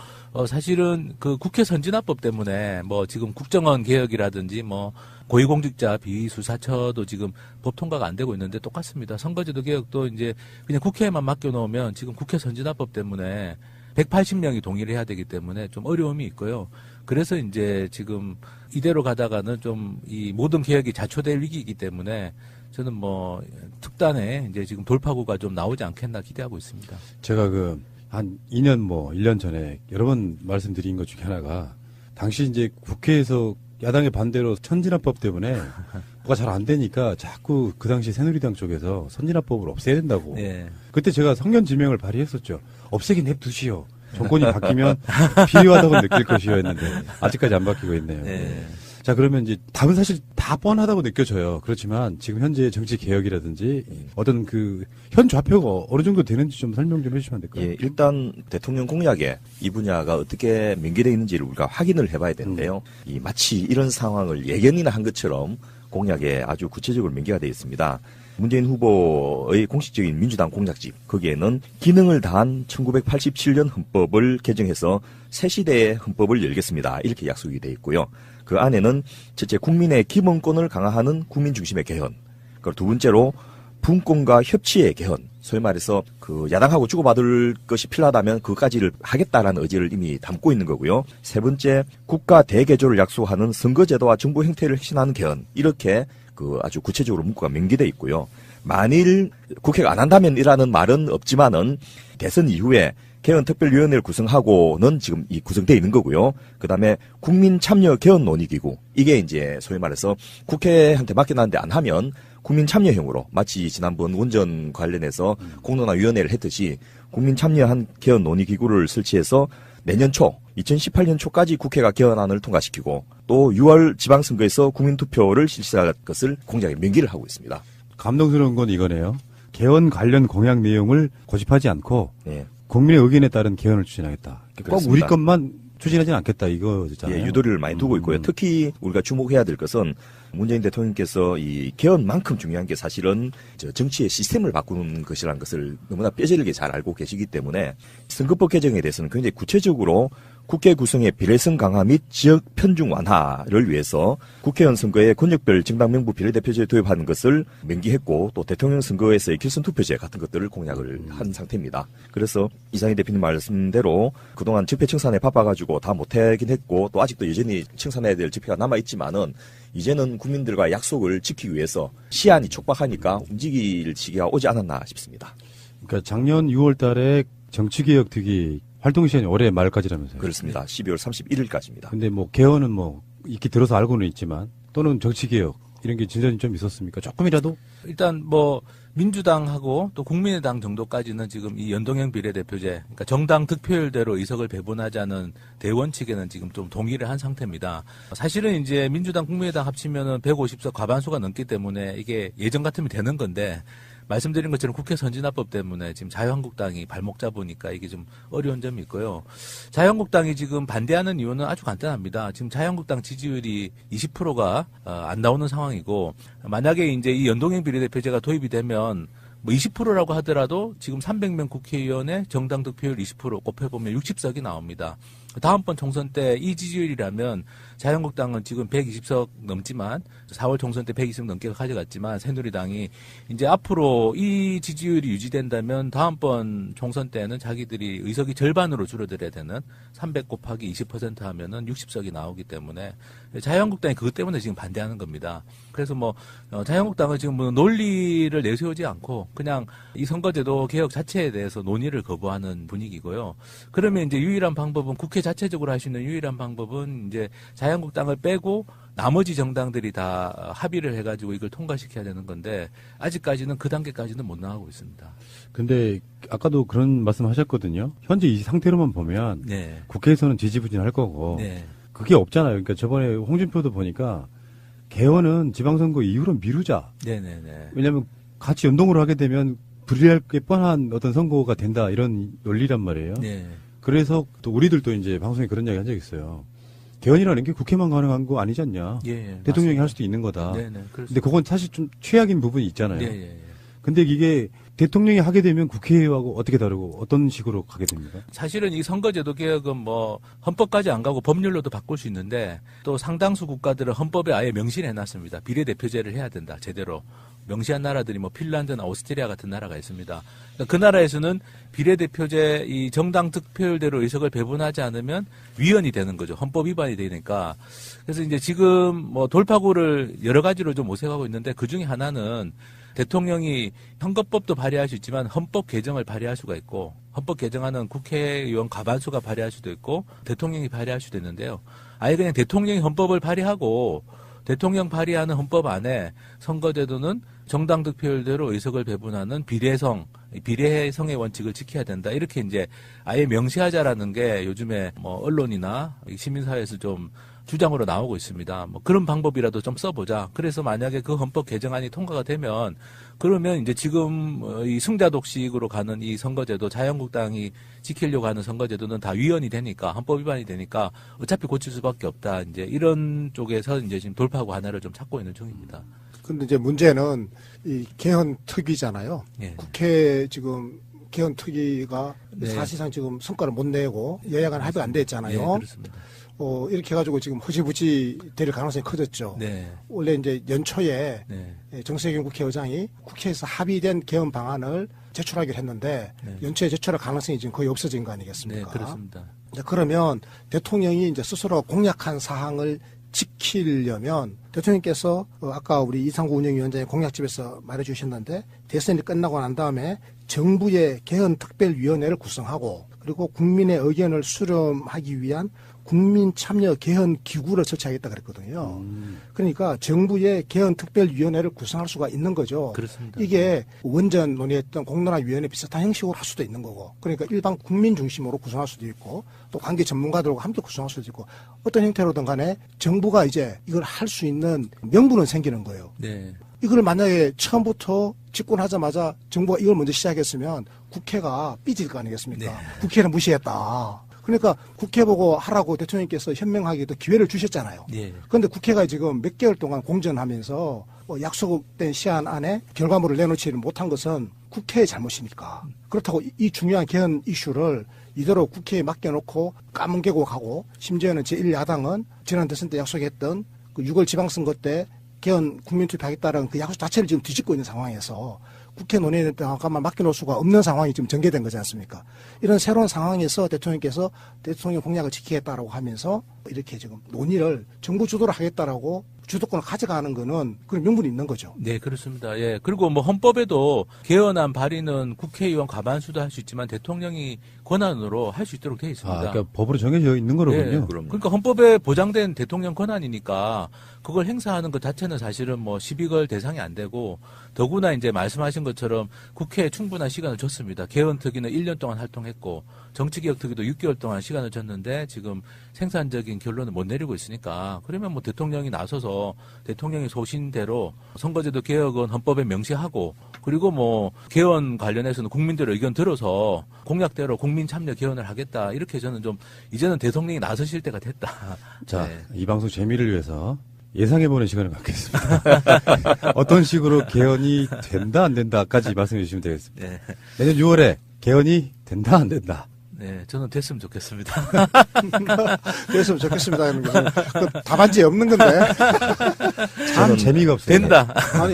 사실은 그 국회 선진화법 때문에 뭐 지금 국정원 개혁이라든지 뭐 고위공직자 비수사처도 지금 법 통과가 안 되고 있는데 똑같습니다. 선거제도 개혁도 이제 그냥 국회에만 맡겨놓으면 지금 국회 선진화법 때문에 180명이 동의를 해야 되기 때문에 좀 어려움이 있고요. 그래서 이제 지금 이대로 가다가는 좀 이 모든 개혁이 자초될 위기이기 때문에 저는 뭐 특단에 이제 지금 돌파구가 좀 나오지 않겠나 기대하고 있습니다. 제가 한 2년 1년 전에 여러 번 말씀드린 것 중에 하나가 당시 이제 국회에서 야당의 반대로 선진화법 때문에 뭐가 잘 안 되니까 자꾸 그 당시 새누리당 쪽에서 선진화법을 없애야 된다고. 네. 그때 제가 성견지명을 발의했었죠. 없애긴 냅두시오. 정권이 바뀌면 필요하다고 느낄 것이요 했는데 아직까지 안 바뀌고 있네요. 네. 자, 그러면 이제 답은 사실 다 뻔하다고 느껴져요. 그렇지만 지금 현재 정치 개혁이라든지 어떤 그 현 좌표가 어느 정도 되는지 좀 설명 좀 해주시면 안 될까요? 예, 일단 대통령 공약에 이 분야가 어떻게 명기되어 있는지를 우리가 확인을 해봐야 되는데요. 이 마치 이런 상황을 예견이나 한 것처럼 공약에 아주 구체적으로 명기가 되어 있습니다. 문재인 후보의 공식적인 민주당 공약집, 거기에는 기능을 다한 1987년 헌법을 개정해서 새 시대의 헌법을 열겠습니다. 이렇게 약속이 되어 있고요. 그 안에는 첫째 국민의 기본권을 강화하는 국민 중심의 개헌, 그리고 두 번째로 분권과 협치의 개헌, 소위 말해서 그 야당하고 주고받을 것이 필요하다면 그것까지를 하겠다라는 의지를 이미 담고 있는 거고요. 세 번째, 국가 대개조를 약속하는 선거제도와 정부 형태를 혁신하는 개헌, 이렇게 그 아주 구체적으로 문구가 명기돼 있고요. 만일 국회가 안 한다면이라는 말은 없지만은 대선 이후에 개헌특별위원회를 구성하고는 지금 이 구성되어 있는 거고요. 그 다음에 국민참여 개헌논의기구, 이게 이제 소위 말해서 국회한테 맡겨놨는데 안 하면 국민참여형으로 마치 지난번 원전 관련해서 공론화위원회를 했듯이 국민참여한 개헌논의기구를 설치해서 내년 초 2018년 초까지 국회가 개헌안을 통과시키고 또 6월 지방선거에서 국민투표를 실시할 것을 공약에 명기를 하고 있습니다. 감동스러운 건 이거네요. 개헌 관련 공약 내용을 고집하지 않고 네. 국민의 의견에 따른 개헌을 추진하겠다. 그렇습니다. 꼭 우리 것만 추진하지는 않겠다 이거잖아요. 예, 유도리를 많이 두고 있고요. 특히 우리가 주목해야 될 것은 문재인 대통령께서 이 개헌만큼 중요한 게 사실은 정치의 시스템을 바꾸는 것이라는 것을 너무나 뼈저리게 잘 알고 계시기 때문에 선거법 개정에 대해서는 굉장히 구체적으로 국회 구성의 비례성 강화 및 지역 편중 완화를 위해서 국회의원 선거에 권역별 정당 명부 비례대표제 도입하는 것을 명기했고 또 대통령 선거에서의 결선 투표제 같은 것들을 공약을 한 상태입니다. 그래서 이상희 대표님 말씀대로 그동안 집회 청산에 바빠가지고 다 못하긴 했고 또 아직도 여전히 청산해야 될 집회가 남아있지만은 이제는 국민들과 약속을 지키기 위해서 시한이 촉박하니까 움직일 시기가 오지 않았나 싶습니다. 그러니까 작년 6월 달에 정치개혁 특위 활동 시간이 올해 말까지라면서요? 그렇습니다. 12월 31일까지입니다. 근데 뭐 개헌은 뭐 익히 들어서 알고는 있지만 또는 정치개혁 이런 게 진전이 좀 있었습니까? 조금이라도? 일단 뭐 민주당하고 또 국민의당 정도까지는 지금 이 연동형 비례대표제, 그러니까 정당 득표율대로 의석을 배분하자는 대원칙에는 지금 좀 동의를 한 상태입니다. 사실은 이제 민주당, 국민의당 합치면은 150석 과반수가 넘기 때문에 이게 예전 같으면 되는 건데 말씀드린 것처럼 국회 선진화법 때문에 지금 자유한국당이 발목 잡으니까 이게 좀 어려운 점이 있고요. 자유한국당이 지금 반대하는 이유는 아주 간단합니다. 지금 자유한국당 지지율이 20%가 안 나오는 상황이고 만약에 이제 이 연동형 비례대표제가 도입이 되면 뭐 20%라고 하더라도 지금 300명 국회의원의 정당 득표율 20% 곱해보면 60석이 나옵니다. 다음번 총선 때 이 지지율이라면 자유한국당은 지금 120석 넘지만 4월 총선 때 120석 넘게 가져갔지만 새누리당이 이제 앞으로 이 지지율이 유지된다면 다음번 총선 때는 자기들이 의석이 절반으로 줄어들어야 되는 300 곱하기 20% 하면은 60석이 나오기 때문에 자유한국당이 그것 때문에 지금 반대하는 겁니다. 그래서 뭐 자유한국당은 지금 뭐 논리를 내세우지 않고 그냥 이 선거제도 개혁 자체에 대해서 논의를 거부하는 분위기고요. 그러면 이제 유일한 방법은 국회 자체적으로 할 수 있는 유일한 방법은 이제 자유한국당을 빼고 나머지 정당들이 다 합의를 해가지고 이걸 통과시켜야 되는 건데 아직까지는 그 단계까지는 못 나가고 있습니다. 근데 아까도 그런 말씀하셨거든요. 현재 이 상태로만 보면 네. 국회에서는 지지부진할 거고 네. 그게 없잖아요. 그러니까 저번에 홍준표도 보니까 개헌은 지방선거 이후로 미루자. 네네네. 왜냐하면 같이 연동으로 하게 되면 불리할 게 뻔한 어떤 선거가 된다 이런 논리란 말이에요. 네. 그래서 또 우리들도 이제 방송에 그런 이야기 한 적 있어요. 개헌이라는 게 국회만 가능한 거 아니지 않냐. 예, 대통령이 맞습니다. 할 수도 있는 거다. 네네. 근데 그건 사실 좀 최악인 부분이 있잖아요. 예, 예, 예. 근데 이게 대통령이 하게 되면 국회하고 어떻게 다르고 어떤 식으로 가게 됩니까? 사실은 이 선거제도 개혁은 뭐 헌법까지 안 가고 법률로도 바꿀 수 있는데 또 상당수 국가들은 헌법에 아예 명시를 해놨습니다. 비례대표제를 해야 된다. 제대로. 명시한 나라들이 뭐 핀란드나 오스트리아 같은 나라가 있습니다. 그 나라에서는 비례대표제 이 정당 득표율대로 의석을 배분하지 않으면 위헌이 되는 거죠. 헌법 위반이 되니까. 그래서 이제 지금 뭐 돌파구를 여러 가지로 좀 모색하고 있는데 그 중에 하나는 대통령이 선거법도 발의할 수 있지만 헌법 개정을 발의할 수가 있고 헌법 개정하는 국회의원 과반수가 발의할 수도 있고 대통령이 발의할 수도 있는데요. 아예 그냥 대통령이 헌법을 발의하고 대통령 발의하는 헌법 안에 선거제도는 정당 득표율대로 의석을 배분하는 비례성의 원칙을 지켜야 된다. 이렇게 이제 아예 명시하자라는 게 요즘에 뭐 언론이나 시민사회에서 좀 주장으로 나오고 있습니다. 뭐 그런 방법이라도 좀 써보자. 그래서 만약에 그 헌법 개정안이 통과가 되면 그러면 이제 지금 이 승자독식으로 가는 이 선거제도, 자유한국당이 지키려고 하는 선거제도는 다 위헌이 되니까, 헌법 위반이 되니까 어차피 고칠 수밖에 없다. 이제 이런 쪽에서 이제 지금 돌파구 하나를 좀 찾고 있는 중입니다. 근데 이제 문제는 이 개헌 특위잖아요. 예. 국회 지금 개헌 특위가 네. 사실상 지금 성과를 못 내고 여야 간 합의가 안 됐잖아요. 네, 그렇습니다. 이렇게 해가지고 지금 허지부지 될 가능성이 커졌죠. 네. 원래 이제 연초에 네. 정세균 국회의장이 국회에서 합의된 개헌 방안을 제출하기로 했는데 네. 연초에 제출할 가능성이 지금 거의 없어진 거 아니겠습니까? 네, 그렇습니다. 그러면 대통령이 이제 스스로 공약한 사항을 지키려면 대통령께서 아까 우리 이상구 운영위원장의 공약집에서 말해주셨는데 대선이 끝나고 난 다음에 정부의 개헌 특별위원회를 구성하고 그리고 국민의 의견을 수렴하기 위한 국민 참여 개헌 기구를 설치하겠다 그랬거든요. 그러니까 정부의 개헌 특별위원회를 구성할 수가 있는 거죠. 그렇습니다. 이게 원전 논의했던 공론화위원회 비슷한 형식으로 할 수도 있는 거고, 그러니까 일반 국민 중심으로 구성할 수도 있고, 또 관계 전문가들과 함께 구성할 수도 있고, 어떤 형태로든 간에 정부가 이제 이걸 할 수 있는 명분은 생기는 거예요. 네. 이걸 만약에 처음부터 집권하자마자 정부가 이걸 먼저 시작했으면 국회가 삐질 거 아니겠습니까? 네. 국회를 무시했다. 그러니까 국회 보고 하라고 대통령께서 현명하게도 기회를 주셨잖아요. 예. 그런데 국회가 지금 몇 개월 동안 공전하면서 약속된 시한 안에 결과물을 내놓지 못한 것은 국회의 잘못이니까. 그렇다고 이 중요한 개헌 이슈를 이대로 국회에 맡겨놓고 까뭉개고 가고, 심지어는 제1야당은 지난 대선 때 약속했던 그 6월 지방선거 때 개헌 국민투표하겠다는 그 약속 자체를 지금 뒤집고 있는 상황에서 국회 논의에 잠깐만 맡겨놓을 수가 없는 상황이 지금 전개된 거지 않습니까? 이런 새로운 상황에서 대통령께서 대통령 공약을 지키겠다라고 하면서 이렇게 지금 논의를 정부 주도로 하겠다라고 주도권을 가져가는 거는 그런 명분이 있는 거죠. 네, 그렇습니다. 예. 그리고 뭐 헌법에도 개헌안 발의는 국회의원 과반수도 할 수 있지만 대통령이 권한으로 할 수 있도록 되어 있습니다. 그러니까 법으로 정해져 있는 거로군요. 네, 그러니까 헌법에 보장된 대통령 권한이니까 그걸 행사하는 것 자체는 사실은 뭐 시비걸 대상이 안 되고, 더구나 이제 말씀하신 것처럼 국회에 충분한 시간을 줬습니다. 개헌특위는 1년 동안 활동했고 정치개혁특위도 6개월 동안 시간을 줬는데 지금 생산적인 결론을 못 내리고 있으니까, 그러면 뭐 대통령이 나서서 대통령의 소신대로 선거제도 개혁은 헌법에 명시하고, 그리고 뭐 개헌 관련해서는 국민들의 의견 들어서 공약대로 국민 참여 개헌을 하겠다, 이렇게 저는 좀 이제는 대통령이 나서실 때가 됐다. 자, 네. 이 방송 재미를 위해서 예상해보는 시간을 갖겠습니다. 어떤 식으로 개헌이 된다 안 된다까지 말씀해 주시면 되겠습니다. 네. 내년 6월에 개헌이 된다 안 된다. 네, 저는 됐으면 좋겠습니다. 됐으면 좋겠습니다. 하는 것은 그 답안지에 없는 건데. 참 재미가 없어요. 된다. 아니,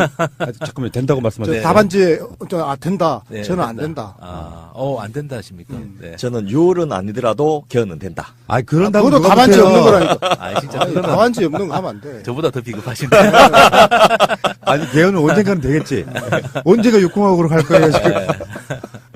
잠깐만요. 된다고 말씀하세요. 답안지에 된다. 네, 저는 된다. 안 된다. 안 된다 하십니까? 네. 저는 6월은 아니더라도 개헌은 된다. 아, 그런다고 그것도 누가 답안지에 못해요. 없는 거라니까. 아, 진짜 아니, 그거는 답안지에 없는 거 하면 안 돼. 저보다 더 비겁하신데. 아니, 개헌은 언젠가는 되겠지. 언제가 육공학으로 갈 거예요, 지금.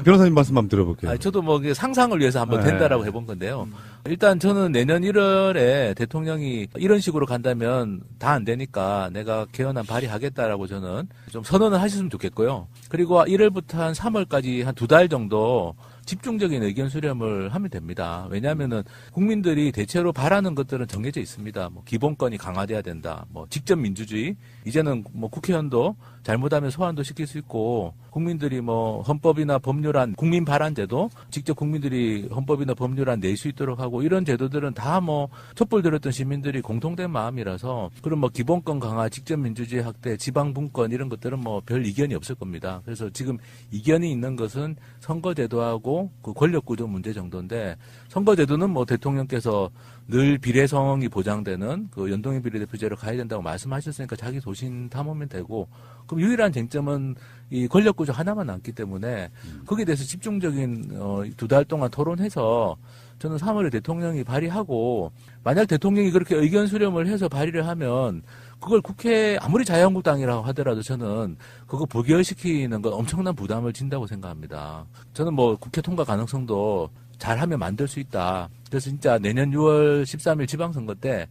변호사님 말씀 한번 들어볼게요. 아니, 저도 뭐 상상을 위해서 한번 된다라고 해본 건데요. 일단 저는 내년 1월에 대통령이 이런 식으로 간다면 다 안 되니까 내가 개헌안 발의하겠다라고 저는 좀 선언을 하셨으면 좋겠고요. 그리고 1월부터 한 3월까지 한 2달 정도 집중적인 의견 수렴을 하면 됩니다. 왜냐하면은 국민들이 대체로 바라는 것들은 정해져 있습니다. 뭐 기본권이 강화돼야 된다. 뭐 직접 민주주의. 이제는 뭐 국회의원도 잘못하면 소환도 시킬 수 있고, 국민들이 뭐 헌법이나 법률안, 국민 발안제도 직접 국민들이 헌법이나 법률안 낼 수 있도록 하고, 이런 제도들은 다 뭐 촛불 들었던 시민들이 공통된 마음이라서, 그런 뭐 기본권 강화, 직접 민주주의 확대, 지방 분권 이런 것들은 뭐 별 이견이 없을 겁니다. 그래서 지금 이견이 있는 것은 선거제도하고 그 권력구조 문제 정도인데, 선거제도는 뭐 대통령께서 늘 비례성이 보장되는 그 연동형 비례대표제로 가야 된다고 말씀하셨으니까 자기 소신 담으면 되고, 그럼 유일한 쟁점은 이 권력구조 하나만 남기 때문에 거기에 대해서 집중적인 2달 동안 토론해서 저는 3월에 대통령이 발의하고, 만약 대통령이 그렇게 의견 수렴을 해서 발의를 하면 그걸 국회 아무리 자유한국당이라고 하더라도 저는 그거 부결시키는 건 엄청난 부담을 진다고 생각합니다. 저는 뭐 국회 통과 가능성도 잘하면 만들 수 있다. 그래서 진짜 내년 6월 13일 지방선거 때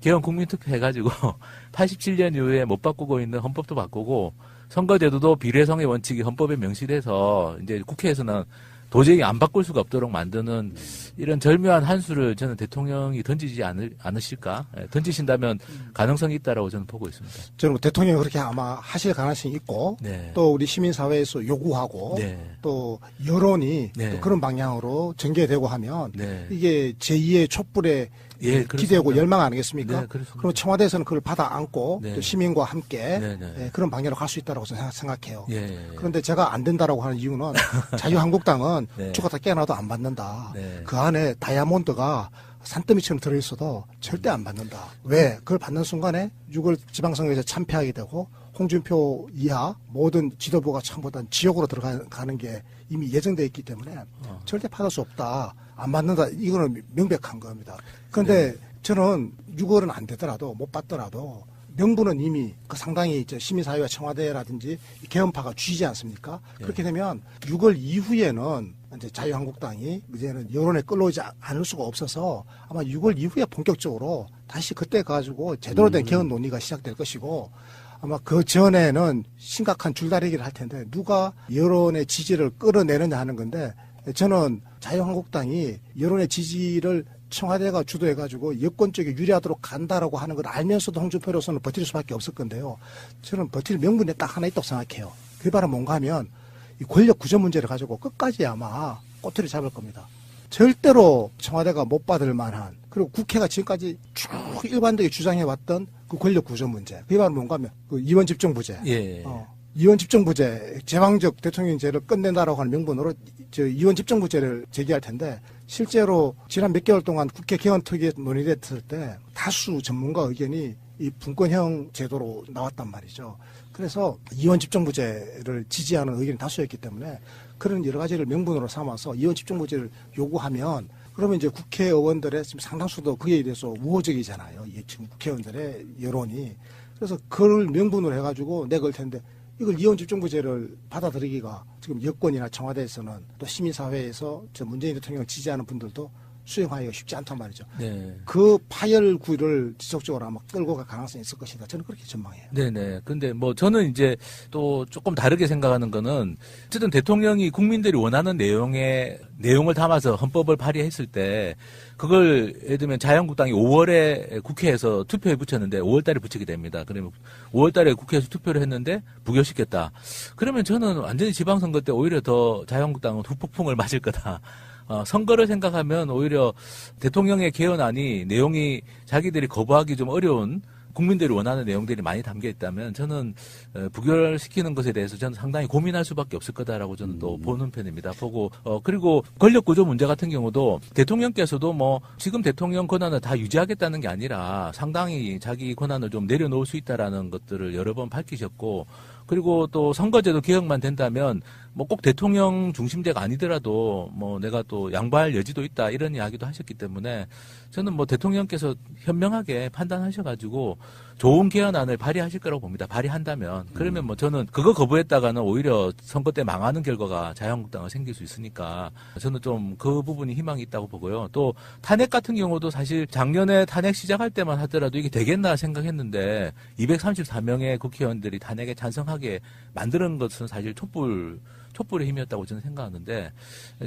개헌 국민투표 해가지고 87년 이후에 못 바꾸고 있는 헌법도 바꾸고, 선거제도도 비례성의 원칙이 헌법에 명시돼서 이제 국회에서는 도저히 안 바꿀 수가 없도록 만드는 이런 절묘한 한 수를 저는 대통령이 던지지 않으실까? 던지신다면 가능성이 있다라고 저는 보고 있습니다. 저는 대통령이 그렇게 아마 하실 가능성이 있고 또 우리 시민사회에서 요구하고 또 여론이 또 그런 방향으로 전개되고 하면 이게 제2의 촛불에 기대고 열망 아니겠습니까? 그럼 청와대에서는 그걸 받아 안고 또 시민과 함께 그런 방향으로 갈 수 있다고 생각해요. 그런데 제가 안 된다라고 하는 이유는 자유한국당은 죽었다 깨어나도 안 받는다. 그 안에 다이아몬드가 산더미처럼 들어있어도 절대 안 받는다. 왜? 그걸 받는 순간에 6월 지방선거에서 참패하게 되고 홍준표 이하 모든 지도부가 전부 다 지역으로 들어가는 게 이미 예정되어 있기 때문에 절대 받을 수 없다. 안 받는다. 이거는 명백한 겁니다. 그런데 저는 6월은 안 되더라도 못 받더라도 명분은 이미 그 상당히 이제 시민사회와 청와대라든지 개헌파가 쥐지 않습니까? 그렇게 되면 6월 이후에는 이제 자유한국당이 이제는 여론에 끌려오지 않을 수가 없어서 아마 6월 이후에 본격적으로 다시 그때 가지고 제대로 된 개헌 논의가 시작될 것이고 아마 그 전에는 심각한 줄다리기를 할 텐데 누가 여론의 지지를 끌어내느냐 하는 건데 저는 자유한국당이 여론의 지지를 청와대가 주도해가지고 여권 쪽에 유리하도록 간다라고 하는 걸 알면서도 홍준표로서는 버틸 수밖에 없을 건데요. 저는 버틸 명분이 딱 하나 있다고 생각해요. 그게 바로 뭔가 하면 이 권력 구조 문제를 가지고 끝까지 아마 꼬투리 잡을 겁니다. 절대로 청와대가 못 받을 만한 그리고 국회가 지금까지 쭉 일관되게 주장해왔던 그 권력 구조 문제. 그게 바로 뭔가 하면 그 이원 집정부제. 이원 집정부제, 제왕적 대통령제를 끝낸다라고 하는 명분으로 저 이원 집정부제를 제기할 텐데 실제로 지난 몇 개월 동안 국회 개헌특위에 논의됐을 때 다수 전문가 의견이 이 분권형 제도로 나왔단 말이죠. 그래서 이원 집정부제를 지지하는 의견이 다수였기 때문에 그런 여러 가지를 명분으로 삼아서 이원 집정부제를 요구하면 그러면 이제 국회의원들의 지금 상당수도 그에 대해서 우호적이잖아요. 지금 국회의원들의 여론이. 그래서 그걸 명분으로 해가지고 내걸 텐데 이걸 이원 집정부제를 받아들이기가 지금 여권이나 청와대에서는 또 시민사회에서 저 문재인 대통령을 지지하는 분들도 수행하기가 쉽지 않단 말이죠. 그 파열구를 지속적으로 아마 끌고 갈 가능성이 있을 것이다. 저는 그렇게 전망해요. 네네. 근데 뭐 저는 이제 또 조금 다르게 생각하는 거는 어쨌든 대통령이 국민들이 원하는 내용을 담아서 헌법을 발의했을 때 그걸 예를 들면 자유한국당이 5월에 국회에서 투표에 붙였는데 5월 달에 붙이게 됩니다. 그러면 5월 달에 국회에서 투표를 했는데 부결시켰다. 그러면 저는 완전히 지방선거 때 오히려 더 자유한국당은 후폭풍을 맞을 거다. 선거를 생각하면 오히려 대통령의 개헌안이 내용이 자기들이 거부하기 좀 어려운 국민들이 원하는 내용들이 많이 담겨 있다면 저는 부결시키는 것에 대해서 저는 상당히 고민할 수밖에 없을 거다라고 저는 또 보는 편입니다. 보고 그리고 권력구조 문제 같은 경우도 대통령께서도 뭐 지금 대통령 권한을 다 유지하겠다는 게 아니라 상당히 자기 권한을 좀 내려놓을 수 있다라는 것들을 여러 번 밝히셨고 그리고 또 선거제도 개혁만 된다면 뭐 꼭 대통령 중심제가 아니더라도 뭐 내가 또 양보할 여지도 있다 이런 이야기도 하셨기 때문에 저는 뭐 대통령께서 현명하게 판단하셔가지고 좋은 개헌안을 발의하실 거라고 봅니다. 발의한다면. 그러면 뭐 저는 그거 거부했다가는 오히려 선거 때 망하는 결과가 자유한국당은 생길 수 있으니까 저는 좀 그 부분이 희망이 있다고 보고요. 또 탄핵 같은 경우도 사실 작년에 탄핵 시작할 때만 하더라도 이게 되겠나 생각했는데 234명의 국회의원들이 탄핵에 찬성하게 만드는 것은 사실 촛불의 힘이었다고 저는 생각하는데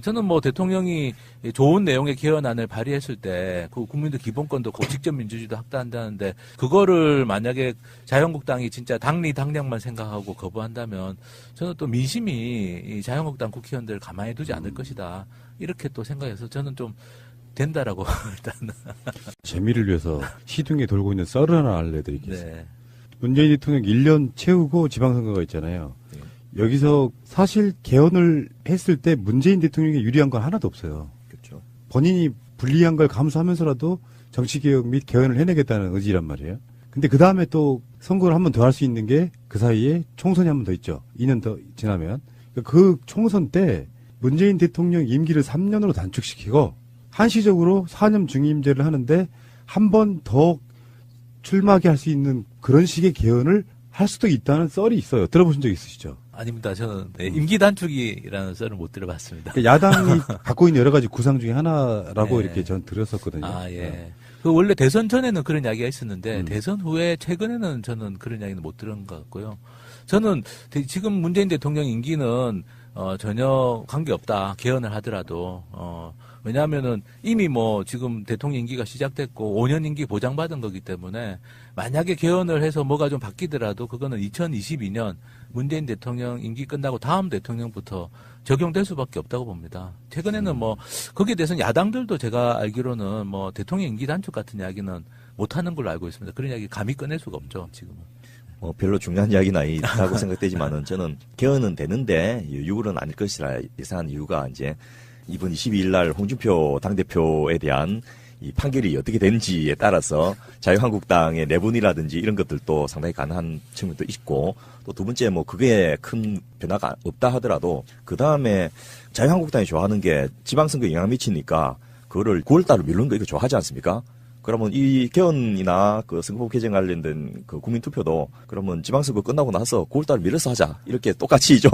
저는 뭐 대통령이 좋은 내용의 개헌안을 발의했을 때 그 국민들 기본권도 직접 민주주의도 확대한다는데 그거를 만약에 자유한국당이 진짜 당리당략만 생각하고 거부한다면 저는 또 민심이 이 자유한국당 국회의원들을 가만히 두지 않을 것이다 이렇게 또 생각해서 저는 좀 된다라고 일단 재미를 위해서 시둥에 돌고 있는 썰을 하나 알려드리겠습니다. 문재인 대통령 1년 채우고 지방선거가 있잖아요. 여기서 사실 개헌을 했을 때 문재인 대통령이 유리한 건 하나도 없어요. 그렇죠. 본인이 불리한 걸 감수하면서라도 정치개혁 및 개헌을 해내겠다는 의지란 말이에요. 근데 그 다음에 또 선거를 한 번 더 할 수 있는 게 그 사이에 총선이 한 번 더 있죠. 2년 더 지나면. 그 총선 때 문재인 대통령 임기를 3년으로 단축시키고 한시적으로 4년 중임제를 하는데 한 번 더 출마하게 할 수 있는 그런 식의 개헌을 할 수도 있다는 썰이 있어요. 들어보신 적 있으시죠? 아닙니다. 저는 임기 단축이라는 썰을 못 들어봤습니다. 야당이 갖고 있는 여러 가지 구상 중에 하나라고 이렇게 전 들었었거든요. 그 원래 대선 전에는 그런 이야기가 있었는데 대선 후에 최근에는 저는 그런 이야기는 못 들은 것 같고요. 저는 지금 문재인 대통령 임기는 전혀 관계없다. 개헌을 하더라도. 왜냐하면은 이미 뭐 지금 대통령 임기가 시작됐고 5년 임기 보장받은 거기 때문에 만약에 개헌을 해서 뭐가 좀 바뀌더라도 그거는 2022년 문재인 대통령 임기 끝나고 다음 대통령부터 적용될 수밖에 없다고 봅니다. 최근에는 뭐 거기에 대해서는 야당들도 제가 알기로는 뭐 대통령 임기 단축 같은 이야기는 못하는 걸로 알고 있습니다. 그런 이야기 감히 꺼낼 수가 없죠, 지금은. 별로 중요한 이야기는 아니다고 생각되지만은 저는 개헌은 되는데 유불은 아닐 것이라 예상한 이유가 이제 이번 22일 날 홍준표 당대표에 대한 이 판결이 어떻게 되는지에 따라서 자유한국당의 내분이라든지 이런 것들도 상당히 가능한 측면도 있고 또 두 번째 뭐 그게 큰 변화가 없다 하더라도 그 다음에 자유한국당이 좋아하는 게 지방선거에 영향 미치니까 그거를 9월달로 미루는 거 이거 좋아하지 않습니까? 그러면 이 개헌이나 그 선거법 개정 관련된 그 국민투표도 그러면 지방선거 끝나고 나서 9월달 미뤄서 하자 이렇게 똑같이 좀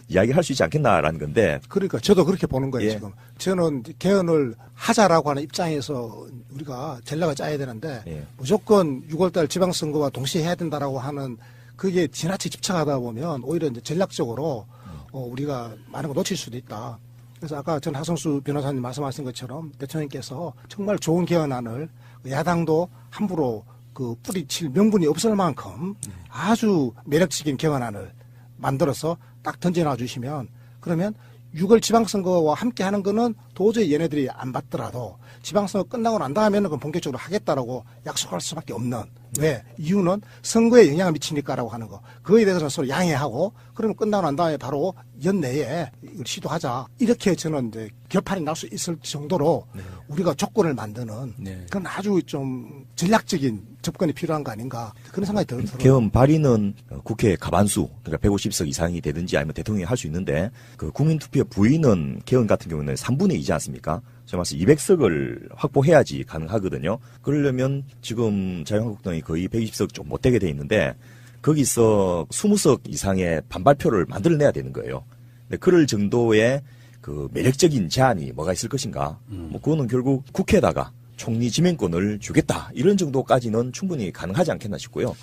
이야기할 수 있지 않겠나라는 건데. 그러니까 저도 그렇게 보는 거예요. 예. 지금 저는 개헌을 하자라고 하는 입장에서 우리가 전략을 짜야 되는데 예. 무조건 6월달 지방선거와 동시에 해야 된다라고 하는 그게 지나치게 집착하다 보면 오히려 이제 전략적으로 우리가 많은 걸 놓칠 수도 있다. 그래서 아까 전 하성수 변호사님 말씀하신 것처럼 대통령께서 정말 좋은 개헌안을 야당도 함부로 그 뿌리칠 명분이 없을 만큼 아주 매력적인 개헌안을 만들어서 딱 던져놔 주시면 그러면 6월 지방선거와 함께 하는 거는 도저히 얘네들이 안 받더라도 지방선거 끝나고 난 다음에는 그건 본격적으로 하겠다라고 약속할 수밖에 없는. 왜? 이유는 선거에 영향을 미치니까라고 하는 거. 그거에 대해서는 서로 양해하고 그러면 끝나고 난 다음에 바로 연내에 이걸 시도하자. 이렇게 저는 이제 결판이 날 수 있을 정도로 우리가 조건을 만드는 그건 아주 좀 전략적인 접근이 필요한 거 아닌가 그런 생각이 들어요. 개헌 발의는 국회 과반수 그러니까 150석 이상이 되든지 아니면 대통령이 할 수 있는데 그 국민투표 부의는 개헌 같은 경우는 3분의 2지 않습니까? 저 말씀 200석을 확보해야지 가능하거든요. 그러려면 지금 자유한국당이 거의 120석 좀 못 되게 돼 있는데 거기서 20석 이상의 반발표를 만들어내야 되는 거예요. 근데 그럴 정도의 그 매력적인 제안이 뭐가 있을 것인가? 뭐 그거는 결국 국회에다가 총리 지명권을 주겠다 이런 정도까지는 충분히 가능하지 않겠나 싶고요.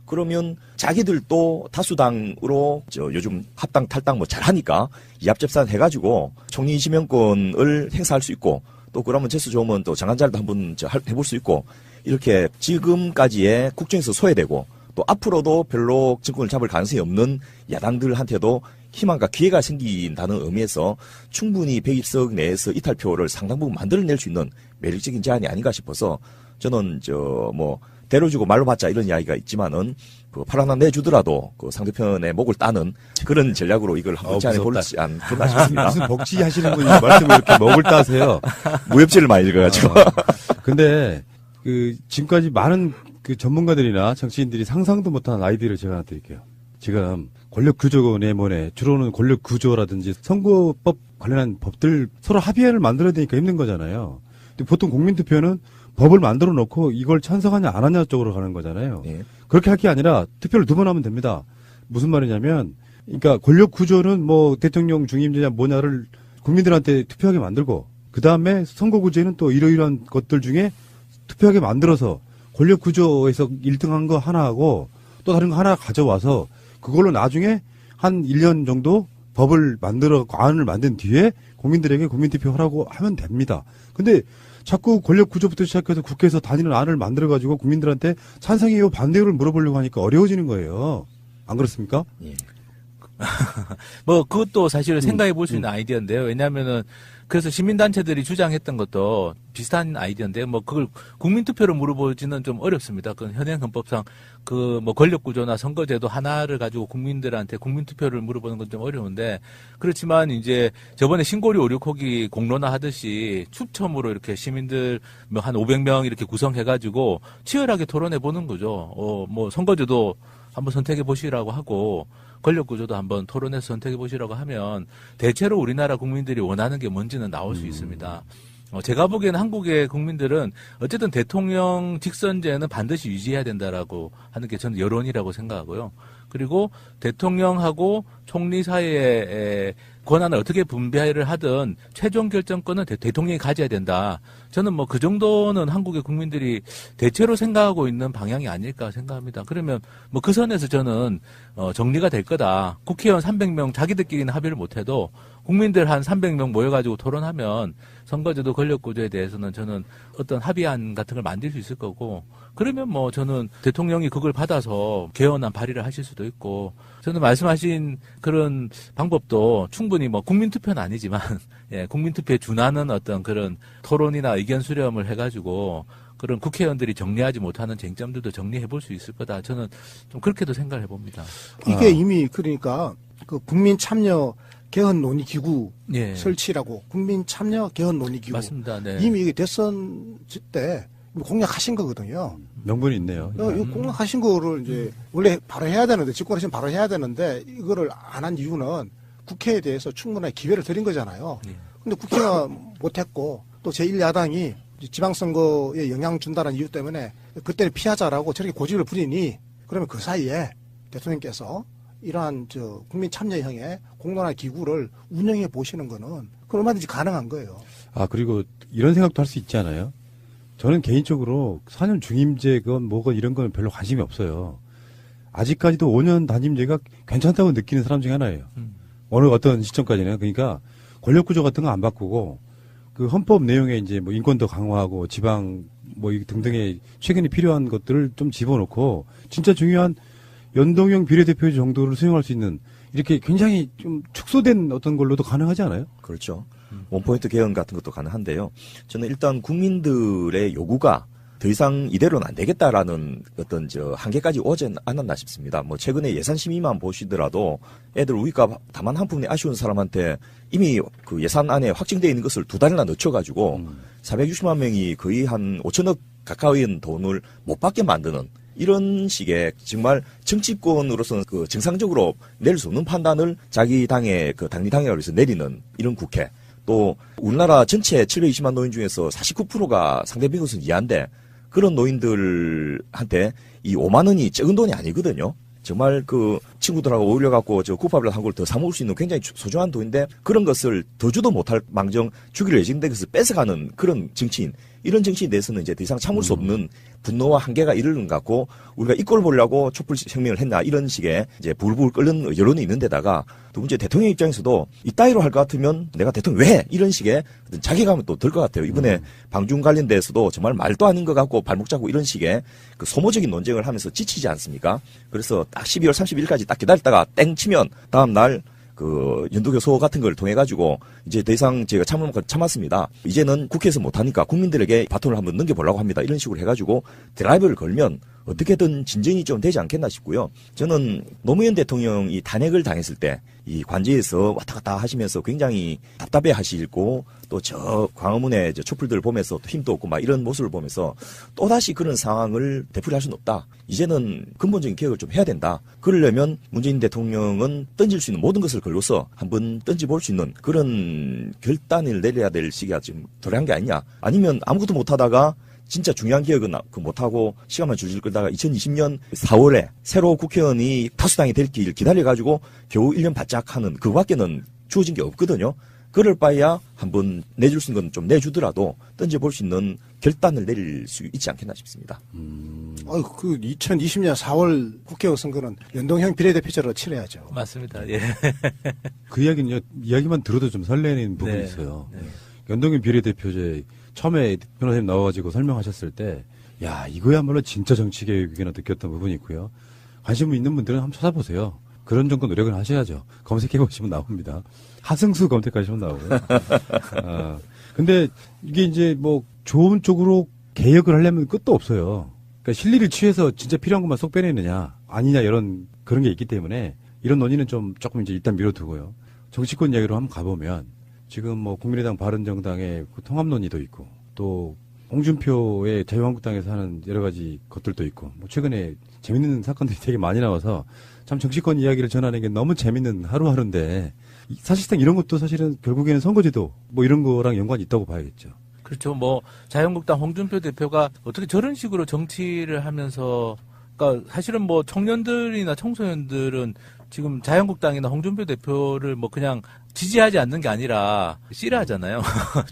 그러면 자기들도 다수당으로 요즘 합당 탈당 뭐 잘하니까 이합집산 해가지고 총리 지명권을 행사할 수 있고 또 그러면 재수 좋으면 또 장관자리도 한번 해볼 수 있고 이렇게 지금까지의 국정에서 소외되고 또 앞으로도 별로 정권을 잡을 가능성이 없는 야당들한테도 희망과 기회가 생긴다는 의미에서 충분히 120석 내에서 이탈표를 상당 부분 만들어낼 수 있는 매력적인 제안이 아닌가 싶어서 저는 대로 주고 말로 받자 이런 이야기가 있지만은 그 팔 하나 내주더라도 그 상대편의 목을 따는 그런 전략으로 이걸 한번 제안해 볼지 않겠나 싶습니다. 무슨 복지 하시는 분이 말씀을 이렇게 목을 따세요. 무협지를 많이 읽어가지고. 근데 그 지금까지 많은 그 전문가들이나 정치인들이 상상도 못한 아이디어를 제가 하나 드릴게요. 지금 권력 구조 내모네 주로는 권력 구조라든지 선거법 관련한 법들 서로 합의안을 만들어야 되니까 힘든 거잖아요. 근데 보통 국민투표는 법을 만들어 놓고 이걸 찬성하냐 안 하냐 쪽으로 가는 거잖아요. 네. 그렇게 할 게 아니라 투표를 2번 하면 됩니다. 무슨 말이냐면 그러니까 권력 구조는 뭐 대통령 중임제냐 뭐냐를 국민들한테 투표하게 만들고 그다음에 선거 구제는 또 이러이러한 것들 중에 투표하게 만들어서 권력 구조에서 1등한 거 하나 하고 또 다른 거 하나 가져와서 그걸로 나중에 한 1년 정도 법을 만들어 안을 만든 뒤에 국민들에게 국민투표하라고 하면 됩니다. 근데 자꾸 권력 구조부터 시작해서 국회에서 단일한 안을 만들어가지고 국민들한테 찬성이요 반대요를 물어보려고 하니까 어려워지는 거예요. 안 그렇습니까? 예. 뭐 그것도 사실은 생각해 볼 수 있는 아이디어인데요. 왜냐하면은 그래서 시민단체들이 주장했던 것도 비슷한 아이디어인데 뭐 그걸 국민투표로 물어보지는 좀 어렵습니다. 그 현행 헌법상 그 뭐 권력구조나 선거제도 하나를 가지고 국민들한테 국민투표를 물어보는 건 좀 어려운데 그렇지만 이제 저번에 신고리 5.6호기 공론화 하듯이 추첨으로 이렇게 시민들 뭐 한 500명 이렇게 구성해가지고 치열하게 토론해 보는 거죠. 뭐 선거제도 한번 선택해 보시라고 하고 권력구조도 한번 토론해서 선택해 보시라고 하면 대체로 우리나라 국민들이 원하는 게 뭔지는 나올 수 있습니다. 제가 보기에는 한국의 국민들은 어쨌든 대통령 직선제는 반드시 유지해야 된다라고 하는 게 저는 여론이라고 생각하고요. 그리고 대통령하고 총리 사이의 권한을 어떻게 분배를 하든 최종 결정권은 대통령이 가져야 된다. 저는 뭐 그 정도는 한국의 국민들이 대체로 생각하고 있는 방향이 아닐까 생각합니다. 그러면 뭐 그 선에서 저는 정리가 될 거다. 국회의원 300명 자기들끼리는 합의를 못해도 국민들 한 300명 모여가지고 토론하면 선거제도 권력구조에 대해서는 저는 어떤 합의안 같은 걸 만들 수 있을 거고, 그러면 뭐 저는 대통령이 그걸 받아서 개헌안 발의를 하실 수도 있고, 저는 말씀하신 그런 방법도 충분히 뭐 국민투표는 아니지만 예, 국민투표에 준하는 어떤 그런 토론이나 의견 수렴을 해가지고 그런 국회의원들이 정리하지 못하는 쟁점들도 정리해 볼 수 있을 거다. 저는 좀 그렇게도 생각을 해봅니다. 이게 이미 그러니까 그 국민 참여 개헌 논의 기구 예. 설치라고 국민 참여 개헌 논의 기구 맞습니다. 네. 이미 이게 대선 때 공약하신 거거든요. 명분이 있네요. 이거 공약하신 거를 이제 원래 바로 해야 되는데 집권하시면 바로 해야 되는데 이거를 안 한 이유는 국회에 대해서 충분한 기회를 드린 거잖아요. 근데 국회가 못했고 또 제1야당이 지방선거에 영향 준다는 이유 때문에 그때는 피하자라고 저렇게 고집을 부리니 그러면 그 사이에 대통령께서 이러한 국민 참여형의 공론화 기구를 운영해 보시는 거는 그 얼마든지 가능한 거예요. 아, 그리고 이런 생각도 할 수 있지 않아요? 저는 개인적으로 4년 중임제건 뭐건 이런 건 별로 관심이 없어요. 아직까지도 5년 단임제가 괜찮다고 느끼는 사람 중에 하나예요. 어느 어떤 시점까지는. 그러니까 권력구조 같은 거 안 바꾸고 그 헌법 내용에 이제 뭐 인권도 강화하고 지방 뭐 등등의 최근에 필요한 것들을 좀 집어넣고 진짜 중요한 연동형 비례대표 정도를 수용할 수 있는 이렇게 굉장히 좀 축소된 어떤 걸로도 가능하지 않아요? 그렇죠. 원포인트 개헌 같은 것도 가능한데요. 저는 일단 국민들의 요구가 더 이상 이대로는 안 되겠다라는 어떤 한계까지 오지 않았나 싶습니다. 뭐 최근에 예산 심의만 보시더라도 애들 우리가 다만 한 푼이 아쉬운 사람한테 이미 그 예산 안에 확정되어 있는 것을 2달이나 늦춰가지고 460만 명이 거의 한 5천억 가까이의 돈을 못 받게 만드는 이런 식의 정말 정치권으로서는 그 정상적으로 내릴 수 없는 판단을 자기 당의 그 당리당이라고 해서 내리는 이런 국회. 또 우리나라 전체 720만 노인 중에서 49%가 상대 비교선 이하인데 그런 노인들한테 이 5만 원이 적은 돈이 아니거든요. 정말 그 친구들하고 어울려갖고 국밥을 한 걸 더 사 먹을 수 있는 굉장히 소중한 돈인데 그런 것을 더 주도 못할 망정 주기로 예정된 것을 뺏어가는 그런 정치인. 이런 정치인에 대해서는 이제 더 이상 참을 수 없는 분노와 한계가 이르는 것 같고 우리가 이 꼴을 보려고 촛불혁명을 했나 이런 식의 이제 불불 끓는 여론이 있는 데다가 두 번째 대통령 입장에서도 이따위로 할 것 같으면 내가 대통령 왜 해? 이런 식의 자괴감이 또 들 것 같아요. 이번에 방중 관련돼서도 정말 말도 아닌 것 같고 발목 잡고 이런 식의 그 소모적인 논쟁을 하면서 지치지 않습니까? 그래서 딱 12월 31일까지 딱 기다렸다가 땡 치면 다음 날 그 연도교소 같은 걸 통해 가지고 이제 더 이상 제가 참았습니다. 이제는 국회에서 못하니까 국민들에게 바톤을 한번 넘겨보려고 합니다. 이런 식으로 해가지고 드라이브를 걸면 어떻게든 진전이 좀 되지 않겠나 싶고요. 저는 노무현 대통령이 탄핵을 당했을 때 이 관제에서 왔다 갔다 하시면서 굉장히 답답해 하시고 또 저 광화문에 촛불들 보면서 또 힘도 없고 막 이런 모습을 보면서 또다시 그런 상황을 되풀이할 수는 없다. 이제는 근본적인 개혁을 좀 해야 된다. 그러려면 문재인 대통령은 던질 수 있는 모든 것을 걸고서 한번 던져볼 수 있는 그런 결단을 내려야 될 시기가 지금 덜한 게 아니냐. 아니면 아무것도 못하다가 진짜 중요한 기억은 못하고 시간만 줄줄 끌다가 2020년 4월에 새로 국회의원이 다수당이 될 길 기다려가지고 겨우 1년 바짝 하는 그거밖에는 주어진 게 없거든요. 그럴 바에야 한번 내줄 수 있는 건 좀 내주더라도 던져볼 수 있는 결단을 내릴 수 있지 않겠나 싶습니다. 그 2020년 4월 국회의원 선거는 연동형 비례대표제로 치러야죠. 맞습니다. 예. 그 이야기만 들어도 좀 설레는 부분이 네. 있어요. 네. 연동형 비례대표제 처음에 변호사님 나와가지고 설명하셨을 때, 야, 이거야말로 진짜 정치개혁이구나 느꼈던 부분이 있고요. 관심 있는 분들은 한번 찾아보세요. 그런 정도 노력을 하셔야죠. 검색해보시면 나옵니다. 하승수 검색하시면 나오고요. 근데 이게 이제 뭐 좋은 쪽으로 개혁을 하려면 끝도 없어요. 그러니까 실리를 취해서 진짜 필요한 것만 쏙 빼내느냐, 아니냐 그런 게 있기 때문에 이런 논의는 조금 이제 일단 미뤄두고요. 정치권 이야기로 한번 가보면 지금 뭐 국민의당 바른정당의 그 통합 논의도 있고 또 홍준표의 자유한국당에서 하는 여러 가지 것들도 있고 뭐 최근에 재밌는 사건들이 되게 많이 나와서 참 정치권 이야기를 전하는 게 너무 재밌는 하루하루인데 사실상 이런 것도 사실은 결국에는 선거제도 뭐 이런 거랑 연관이 있다고 봐야겠죠. 그렇죠. 뭐 자유한국당 홍준표 대표가 어떻게 저런 식으로 정치를 하면서 그러니까 사실은 뭐 청년들이나 청소년들은 지금 자유한국당이나 홍준표 대표를 뭐 그냥 지지하지 않는 게 아니라 싫어하잖아요.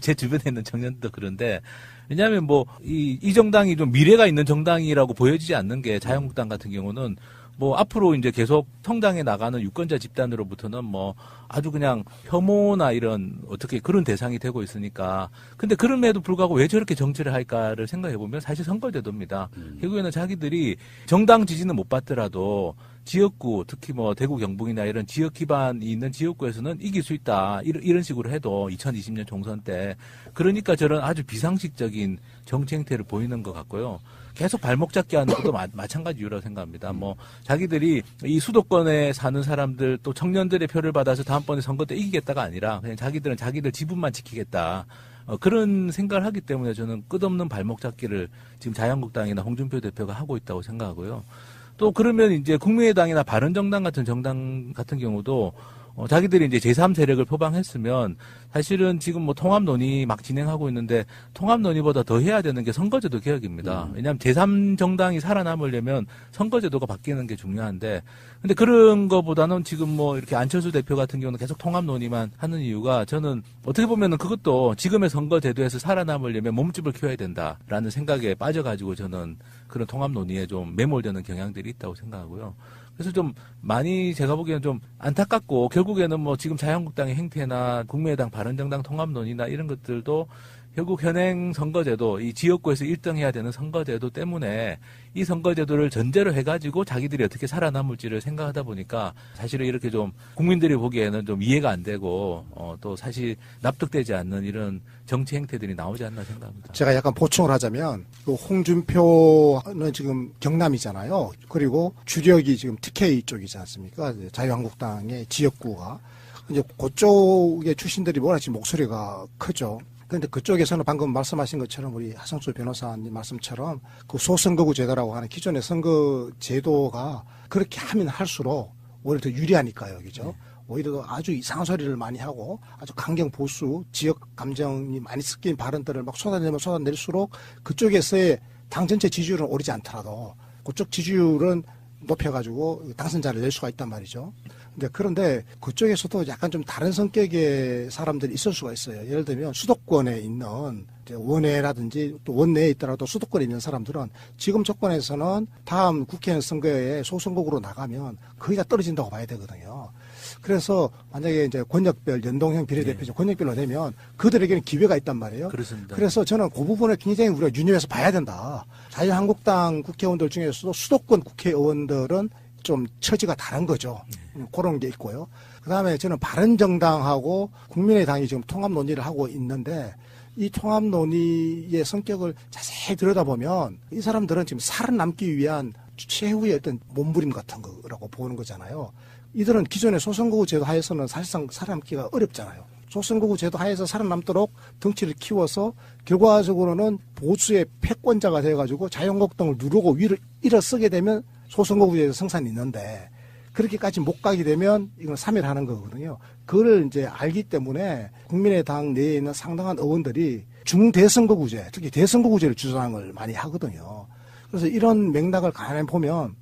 제 주변에 있는 청년들도 그런데 왜냐하면 뭐 이 정당이 좀 미래가 있는 정당이라고 보여지지 않는 게 자유한국당 같은 경우는 뭐 앞으로 이제 계속 통당에 나가는 유권자 집단으로부터는 뭐 아주 그냥 혐오나 이런 어떻게 그런 대상이 되고 있으니까. 근데 그럼에도 불구하고 왜 저렇게 정치를 할까를 생각해 보면 사실 선거제도입니다. 결국에는 자기들이 정당 지지는 못 받더라도 지역구, 특히 뭐 대구 경북이나 이런 지역 기반이 있는 지역구에서는 이길 수 있다. 이런 식으로 해도 2020년 총선 때 그러니까 저런 아주 비상식적인 정치 행태를 보이는 것 같고요. 계속 발목 잡기 하는 것도 마찬가지 이유라고 생각합니다. 뭐 자기들이 이 수도권에 사는 사람들 또 청년들의 표를 받아서 다음번에 선거 때 이기겠다가 아니라 그냥 자기들은 자기들 지분만 지키겠다. 그런 생각을 하기 때문에 저는 끝없는 발목 잡기를 지금 자유한국당이나 홍준표 대표가 하고 있다고 생각하고요. 또 그러면 이제 국민의당이나 바른정당 같은 정당 같은 경우도 자기들이 이제 제3세력을 표방했으면 사실은 지금 뭐 통합 논의 막 진행하고 있는데 통합 논의보다 더 해야 되는 게 선거제도 개혁입니다. 왜냐하면 제3정당이 살아남으려면 선거제도가 바뀌는 게 중요한데 근데 그런 거보다는 지금 뭐 이렇게 안철수 대표 같은 경우는 계속 통합 논의만 하는 이유가 저는 어떻게 보면은 그것도 지금의 선거제도에서 살아남으려면 몸집을 키워야 된다라는 생각에 빠져가지고 저는 그런 통합 논의에 좀 매몰되는 경향들이 있다고 생각하고요. 그래서 좀 많이 제가 보기에는 좀 안타깝고 결국에는 뭐 지금 자유한국당의 행태나 국민의당 바른정당 통합론이나 이런 것들도 결국 현행 선거제도 이 지역구에서 1등 해야 되는 선거제도 때문에 이 선거제도를 전제로 해가지고 자기들이 어떻게 살아남을지를 생각하다 보니까 사실은 이렇게 좀 국민들이 보기에는 좀 이해가 안 되고 또 사실 납득되지 않는 이런 정치 행태들이 나오지 않나 생각합니다. 제가 약간 보충을 하자면 그 홍준표는 지금 경남이잖아요. 그리고 주력이 지금 TK 쪽이지 않습니까? 자유한국당의 지역구가 이제 그쪽의 출신들이 워낙 지금 목소리가 크죠. 그런데 그쪽에서는 방금 말씀하신 것처럼 우리 하성수 변호사님 말씀처럼 그 소선거구 제도라고 하는 기존의 선거 제도가 그렇게 하면 할수록 오히려 더 유리하니까요, 그죠? 오히려 더 아주 이상한 소리를 많이 하고 아주 강경 보수 지역 감정이 많이 섞인 발언들을 막 쏟아내면 쏟아낼수록 그쪽에서의 당 전체 지지율은 오르지 않더라도 그쪽 지지율은 높여가지고 당선자를 낼 수가 있단 말이죠. 그런데 그쪽에서도 약간 좀 다른 성격의 사람들이 있을 수가 있어요. 예를 들면 수도권에 있는 원외라든지 또 원내에 있더라도 수도권에 있는 사람들은 지금 정권에서는 다음 국회의원 선거에 소선거구로 나가면 거의 다 떨어진다고 봐야 되거든요. 그래서 만약에 이제 권역별 연동형 비례대표제 권역별로 되면 그들에게는 기회가 있단 말이에요. 그렇습니다. 그래서 저는 그 부분을 굉장히 우리가 유념해서 봐야 된다. 자유한국당 국회의원들 중에서도 수도권 국회의원들은 좀 처지가 다른 거죠. 그런 게 있고요. 그다음에 저는 바른정당하고 국민의당이 지금 통합 논의를 하고 있는데 이 통합 논의의 성격을 자세히 들여다보면 이 사람들은 지금 살아남기 위한 최후의 어떤 몸부림 같은 거라고 보는 거잖아요. 이들은 기존의 소선거구 제도 하에서는 사실상 살아남기가 어렵잖아요. 소선거구 제도 하에서 살아남도록 덩치를 키워서 결과적으로는 보수의 패권자가 되어가지고 자유한국당을 누르고 위를 일어서게 되면 소선거구제에서 성산이 있는데 그렇게까지 못 가게 되면 이건 3일하는 거거든요. 그걸 이제 알기 때문에 국민의당 내에 있는 상당한 의원들이 중대선거구제, 특히 대선거구제를 주장을 많이 하거든요. 그래서 이런 맥락을 가만히 보면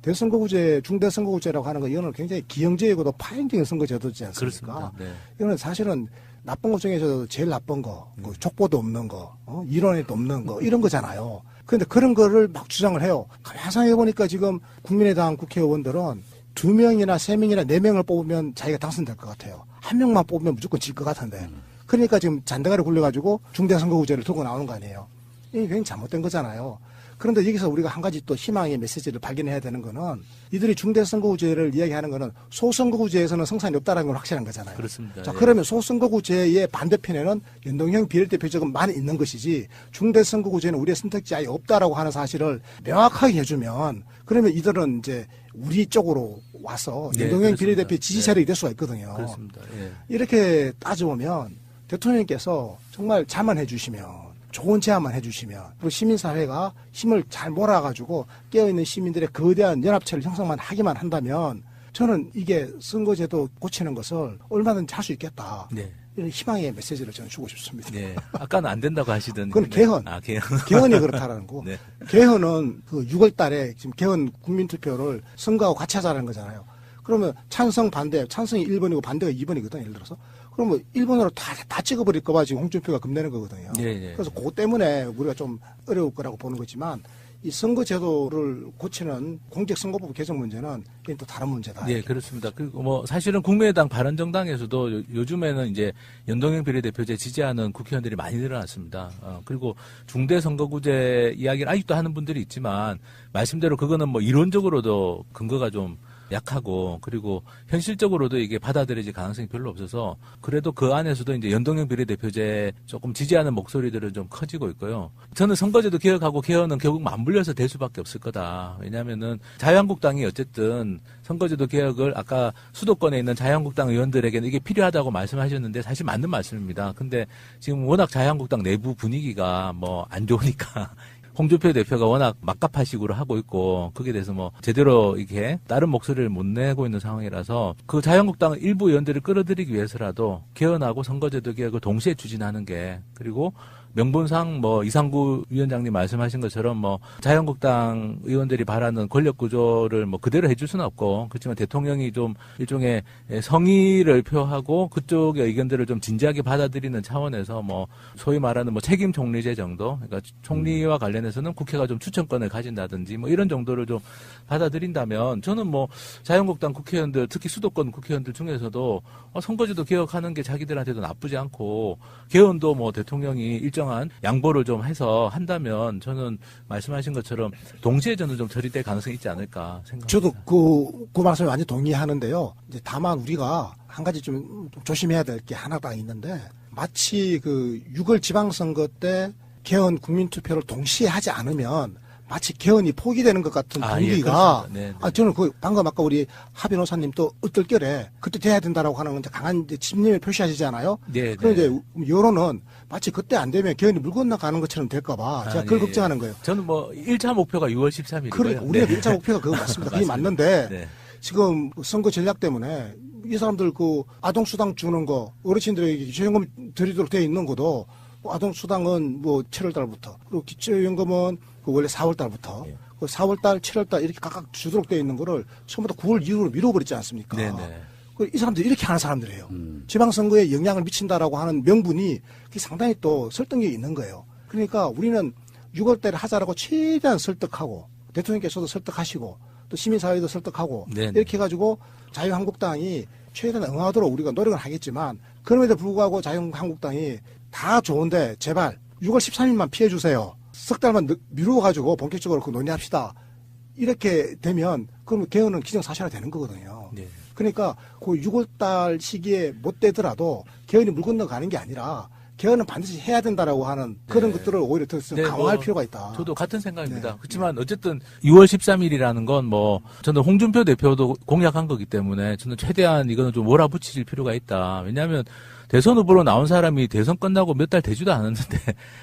대선거구제, 중대선거구제라고 하는 거 이거는 굉장히 기형제이고도 파행적인 선거제도지 않습니까? 그렇습니다. 네. 이거는 사실은 나쁜 것 중에서도 제일 나쁜 거, 족보도 없는 거, 이론에도 없는 거 이런 거잖아요. 그런데 그런 거를 막 주장을 해요. 가만히 생각해보니까 지금 국민의당 국회의원들은 2명이나 3명이나 4명을 뽑으면 자기가 당선될 것 같아요. 1명만 뽑으면 무조건 질 것 같은데. 그러니까 지금 잔대가리 굴려가지고 중대선거구제를 들고 나오는 거 아니에요. 이게 굉장히 잘못된 거잖아요. 그런데 여기서 우리가 한 가지 또 희망의 메시지를 발견해야 되는 거는 이들이 중대선거구제를 이야기하는 거는 소선거구제에서는 성산이 없다는 건 확실한 거잖아요. 그렇습니다. 자, 예. 그러면 소선거구제의 반대편에는 연동형 비례대표제가 많이 있는 것이지 중대선거구제는 우리의 선택지 아예 없다라고 하는 사실을 명확하게 해주면 그러면 이들은 이제 우리 쪽으로 와서 네, 연동형 그렇습니다. 비례대표 지지 세력이 될 수가 있거든요. 그렇습니다. 예. 이렇게 따져보면 대통령께서 정말 자만해 주시면 좋은 제안만 해주시면 그리고 시민사회가 힘을 잘 몰아가지고 깨어있는 시민들의 거대한 연합체를 형성만 하기만 한다면 저는 이게 선거제도 고치는 것을 얼마든지 할 수 있겠다. 네. 이런 희망의 메시지를 저는 주고 싶습니다. 네. 아까는 안 된다고 하시던. 그건 개헌. 아, 개헌. 개헌이 그렇다라는 거. 네. 개헌은 그 6월 달에 지금 개헌 국민투표를 선거하고 같이 하자는 거잖아요. 그러면 찬성 반대, 찬성이 1번이고 반대가 2번이거든, 예를 들어서. 그러면 1번으로 다 찍어버릴까봐 지금 홍준표가 겁내는 거거든요. 예. 그래서 그것 때문에 우리가 좀 어려울 거라고 보는 거지만 이 선거제도를 고치는 공직선거법 개정 문제는 이게 또 다른 문제다. 네, 그렇습니다. 그리고 뭐 사실은 국민의당 바른정당에서도 요즘에는 이제 연동형 비례대표제 지지하는 국회의원들이 많이 늘어났습니다. 그리고 중대선거구제 이야기를 아직도 하는 분들이 있지만 말씀대로 그거는 뭐 이론적으로도 근거가 좀 약하고 그리고 현실적으로도 이게 받아들여질 가능성이 별로 없어서 그래도 그 안에서도 이제 연동형 비례대표제 조금 지지하는 목소리들은 좀 커지고 있고요. 저는 선거제도 개혁하고 개헌은 결국 맞물려서 될 수밖에 없을 거다. 왜냐하면은 자유한국당이 어쨌든 선거제도 개혁을 아까 수도권에 있는 자유한국당 의원들에게는 이게 필요하다고 말씀하셨는데 사실 맞는 말씀입니다. 근데 지금 워낙 자유한국당 내부 분위기가 뭐 안 좋으니까 홍준표 대표가 워낙 막가파식으로 하고 있고 거기에 대해서 뭐 제대로 이렇게 다른 목소리를 못 내고 있는 상황이라서 그 자유한국당 일부 의원들을 끌어들이기 위해서라도 개헌하고 선거제도 개혁을 동시에 추진하는 게 그리고 명분상 뭐 이상구 위원장님 말씀하신 것처럼 뭐 자유한국당 의원들이 바라는 권력 구조를 뭐 그대로 해줄 수는 없고 그렇지만 대통령이 좀 일종의 성의를 표하고 그쪽의 의견들을 좀 진지하게 받아들이는 차원에서 뭐 소위 말하는 뭐 책임 총리제 정도 그러니까 총리와 관련해서는 국회가 좀 추천권을 가진다든지 뭐 이런 정도를 좀 받아들인다면 저는 뭐 자유한국당 국회의원들 특히 수도권 국회의원들 중에서도 선거제도 개혁하는 게 자기들한테도 나쁘지 않고 개헌도 뭐 대통령이 일정한 양보를 좀 해서 한다면 저는 말씀하신 것처럼 동시에 저는 좀 처리될 가능성이 있지 않을까 생각합니다. 저도 그 말씀에 완전히 동의하는데요. 이제 다만 우리가 한 가지 좀 조심해야 될 게 하나 딱 있는데 마치 그 6월 지방선거 때 개헌 국민투표를 동시에 하지 않으면 마치 개헌이 포기되는 것 같은 분위기가 저는 그 방금 아까 우리 하 변호사님 또 어떨결에 그때 돼야 된다라고 하는 건 강한 집념을 표시하시잖아요. 네. 그런데 이제 여론은 마치 그때 안 되면 개헌이 물 건너가는 것처럼 될까봐 제가 그걸 걱정하는 거예요. 저는 뭐 1차 목표가 6월 13일이고요. 그러니까 우리가 1차 목표가 그거 맞습니다. 그게 맞는데 지금 선거 전략 때문에 이 사람들 그 아동수당 주는 거 어르신들에게 기초연금 드리도록 돼 있는 것도 아동수당은 뭐 7월 달부터 그리고 기초연금은 그 원래 4월 달부터 그 4월 달, 7월 달 이렇게 각각 주도록 돼 있는 거를 처음부터 9월 이후로 미뤄버리지 않습니까? 이 사람들이 이렇게 하는 사람들이에요. 지방선거에 영향을 미친다라고 하는 명분이 그게 상당히 또 설득력이 있는 거예요. 그러니까 우리는 6월 달에 하자라고 최대한 설득하고 대통령께서도 설득하시고 또 시민사회도 설득하고 이렇게 해가지고 자유한국당이 최대한 응하도록 우리가 노력을 하겠지만 그럼에도 불구하고 자유한국당이 다 좋은데 제발 6월 13일만 피해주세요. 석 달만 미루어가지고 본격적으로 그 논의합시다. 이렇게 되면 그러면 개헌은 기정사실화 되는 거거든요. 그러니까 그 6월달 시기에 못 되더라도 개헌이 물 건너가는 게 아니라 개헌은 반드시 해야 된다라고 하는 그런 것들을 오히려 더 강화할 필요가 있다. 저도 같은 생각입니다. 그렇지만 어쨌든 6월 13일이라는 건 뭐 저는 홍준표 대표도 공약한 거기 때문에 저는 최대한 이거는 좀 몰아붙일 필요가 있다. 왜냐하면 대선 후보로 나온 사람이 대선 끝나고 몇 달 되지도 않았는데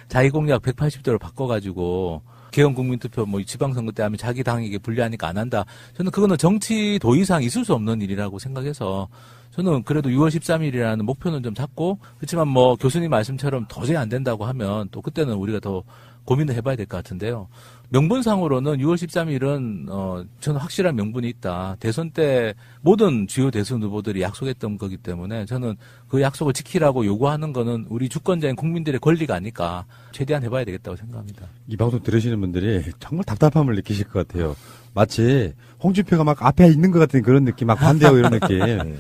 자기 공약 180도로 바꿔가지고 개헌 국민투표 뭐 지방선거 때 하면 자기 당에게 불리하니까 안 한다. 저는 그거는 정치 도의상 있을 수 없는 일이라고 생각해서 저는 그래도 6월 13일이라는 목표는 좀 잡고 그렇지만 뭐 교수님 말씀처럼 도저히 안 된다고 하면 또 그때는 우리가 더 고민을 해봐야 될 것 같은데요. 명분상으로는 6월 13일은 저는 확실한 명분이 있다. 대선 때 모든 주요 대선 후보들이 약속했던 거기 때문에 저는 그 약속을 지키라고 요구하는 거는 우리 주권자인 국민들의 권리가 아닐까 최대한 해봐야 되겠다고 생각합니다. 이 방송 들으시는 분들이 정말 답답함을 느끼실 것 같아요. 마치 홍준표가 막 앞에 있는 것 같은 그런 느낌, 막 반대하고 이런 느낌.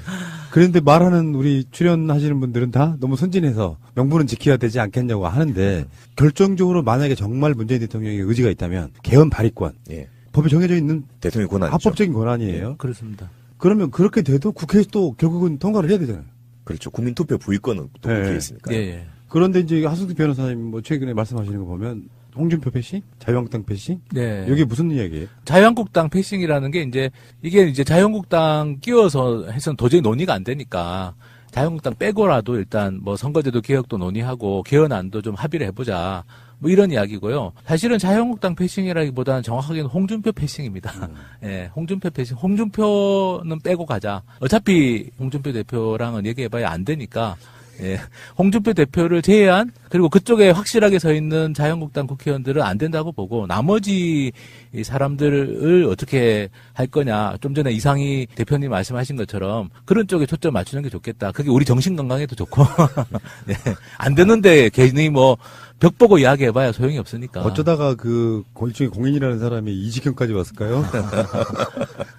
그런데 말하는 우리 출연하시는 분들은 다 너무 선진해서 명분은 지켜야 되지 않겠냐고 하는데 결정적으로 만약에 정말 문재인 대통령의 의지가 있다면 개헌 발의권, 법에 정해져 있는 대통령 권한이죠. 합법적인 권한이에요. 그렇습니다. 그러면 그렇게 돼도 국회에서 또 결국은 통과를 해야 되잖아요. 그렇죠. 국민투표 부의권은 또 국회에 있으니까요. 그런데 이제 하승수 변호사님 뭐 최근에 말씀하시는 거 보면 홍준표 패싱? 자유한국당 패싱? 이게 무슨 이야기예요? 자유한국당 패싱이라는 게 이게 이제 자유한국당 끼워서 해서는 도저히 논의가 안 되니까 자유한국당 빼고라도 일단 뭐 선거제도 개혁도 논의하고 개헌안도 좀 합의를 해보자. 뭐 이런 이야기고요. 사실은 자유한국당 패싱이라기보다는 정확하게는 홍준표 패싱입니다. 홍준표 패싱. 홍준표는 빼고 가자. 어차피 홍준표 대표랑은 얘기해봐야 안 되니까 예. 홍준표 대표를 제외한 그리고 그쪽에 확실하게 서 있는 자유한국당 국회의원들은 안 된다고 보고 나머지 이 사람들을 어떻게 할 거냐. 좀 전에 이상희 대표님 말씀하신 것처럼 그런 쪽에 초점 맞추는 게 좋겠다. 그게 우리 정신 건강에도 좋고 네. 안 되는데 괜히 뭐 벽 보고 이야기해봐야 소용이 없으니까. 어쩌다가 그 일종의 공인이라는 사람이 이 지경까지 왔을까요?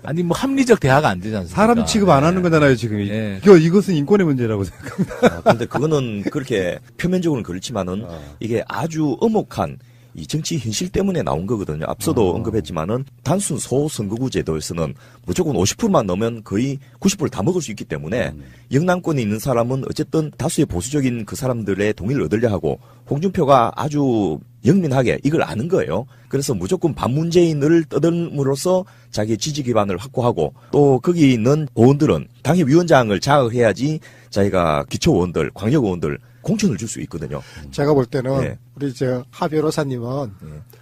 아니 뭐 합리적 대화가 안 되지 않습니까? 사람 취급 안 하는 거잖아요 지금. 네. 이것은 인권의 문제라고 생각합니다. 근데 그거는 그렇게 표면적으로는 그렇지만은 이게 아주 엄혹한 이 정치 현실 때문에 나온 거거든요. 앞서도 언급했지만은 단순 소선거구 제도에서는 무조건 50%만 넣으면 거의 90%를 다 먹을 수 있기 때문에 영남권에 있는 사람은 어쨌든 다수의 보수적인 그 사람들의 동의를 얻으려 하고 홍준표가 아주 영민하게 이걸 아는 거예요. 그래서 무조건 반문재인을 떠들므로써 자기 지지 기반을 확보하고 또 거기 있는 의원들은 당협 위원장을 장악해야지 자기가 기초의원들, 광역의원들 공천을 줄 수 있거든요. 제가 볼 때는 네. 우리 하 변호사님은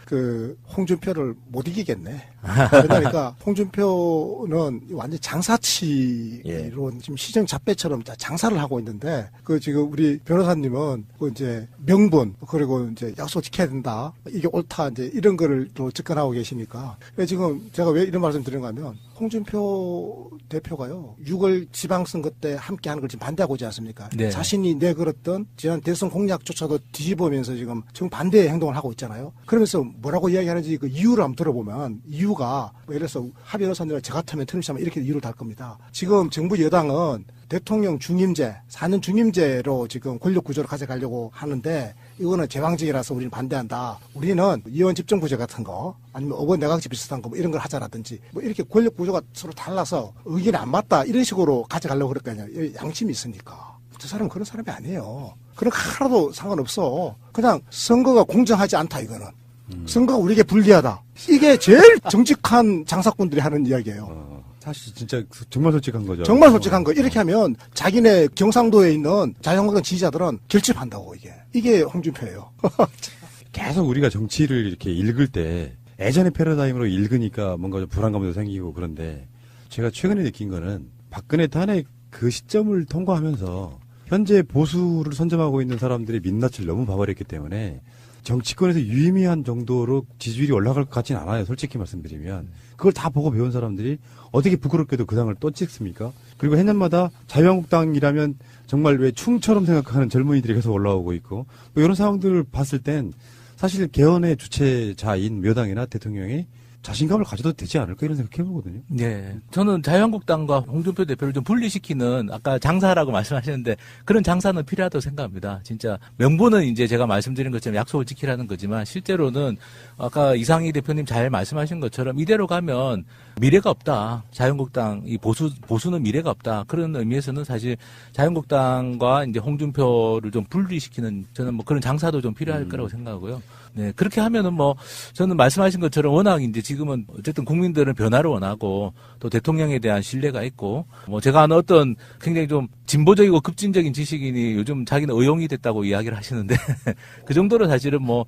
그 홍준표를 못 이기겠네. 그러니까 홍준표는 완전 장사치로 지금 시정 잡배처럼 장사를 하고 있는데 그 지금 우리 변호사님은 그 이제 명분 그리고 이제 약속 지켜야 된다. 이게 옳다 이제 이런 거를 또 접근하고 계시니까. 지금 제가 왜 이런 말씀 드리는가 하면 홍준표 대표가요 6월 지방선거 때 함께하는 걸 지금 반대하고 있지 않습니까? 네. 자신이 내걸었던 지난 대선 공약조차도 뒤집으면서 지금 반대 행동을 하고 있잖아요. 그러면서 뭐라고 이야기하는지 그 이유를 한번 들어보면 이유가 뭐 예를 들어서 하 변호사님과 저 같으면 틀림없이 이렇게 이유를 달 겁니다. 지금 정부 여당은 대통령 중임제, 4년 중임제로 지금 권력 구조를 가져가려고 하는데 이거는 제왕적이라서 우리는 반대한다. 우리는 의원 집정부제 같은 거 아니면 의원 내각제 비슷한 거 뭐 이런 걸 하자라든지 뭐 이렇게 권력 구조가 서로 달라서 의견이 안 맞다 이런 식으로 가져가려고 그랬거든요. 양심이 있으니까. 저 사람은 그런 사람이 아니에요. 그런 거 하나도 상관없어. 그냥 선거가 공정하지 않다 이거는. 선거가 우리에게 불리하다. 이게 제일 정직한 장사꾼들이 하는 이야기예요. 사실 진짜 정말 솔직한 거죠. 정말 솔직한 거. 이렇게 하면 자기네 경상도에 있는 자유한국당 지지자들은 결집한다고 이게 홍준표예요. 계속 우리가 정치를 이렇게 읽을 때 예전의 패러다임으로 읽으니까 뭔가 좀 불안감도 생기고 그런데 제가 최근에 느낀 거는 박근혜 탄핵 그 시점을 통과하면서 현재 보수를 선점하고 있는 사람들의 민낯을 너무 봐버렸기 때문에 정치권에서 유의미한 정도로 지지율이 올라갈 것 같진 않아요. 솔직히 말씀드리면. 그걸 다 보고 배운 사람들이 어떻게 부끄럽게도 그 당을 또 찍습니까? 그리고 해년마다 자유한국당이라면 정말 왜 충처럼 생각하는 젊은이들이 계속 올라오고 있고 뭐 이런 상황들을 봤을 땐 사실 개헌의 주체자인 여당이나 대통령이 자신감을 가져도 되지 않을까 이런 생각 해보거든요. 네. 저는 자유한국당과 홍준표 대표를 좀 분리시키는 아까 장사라고 말씀하셨는데 그런 장사는 필요하다고 생각합니다. 진짜 명분은 이제 제가 말씀드린 것처럼 약속을 지키라는 거지만 실제로는 아까 이상희 대표님 잘 말씀하신 것처럼 이대로 가면 미래가 없다. 자유한국당 이 보수는 미래가 없다. 그런 의미에서는 사실 자유한국당과 이제 홍준표를 좀 분리시키는 저는 뭐 그런 장사도 좀 필요할 거라고 생각하고요. 네, 그렇게 하면은 뭐 저는 말씀하신 것처럼 워낙 이제 지금은 어쨌든 국민들은 변화를 원하고 또 대통령에 대한 신뢰가 있고 뭐 제가 아는 어떤 굉장히 좀 진보적이고 급진적인 지식인이 요즘 자기는 의용이 됐다고 이야기를 하시는데 그 정도로 사실은 뭐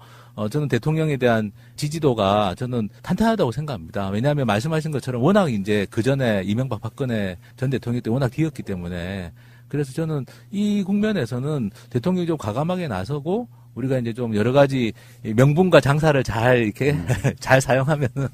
저는 대통령에 대한 지지도가 저는 탄탄하다고 생각합니다. 왜냐하면 말씀하신 것처럼 워낙 이제 그 전에 이명박 박근혜 전 대통령 때 워낙 뒤였기 때문에 그래서 저는 이 국면에서는 대통령이 좀 과감하게 나서고 우리가 이제 좀 여러 가지 명분과 장사를 잘 이렇게 잘 사용하면은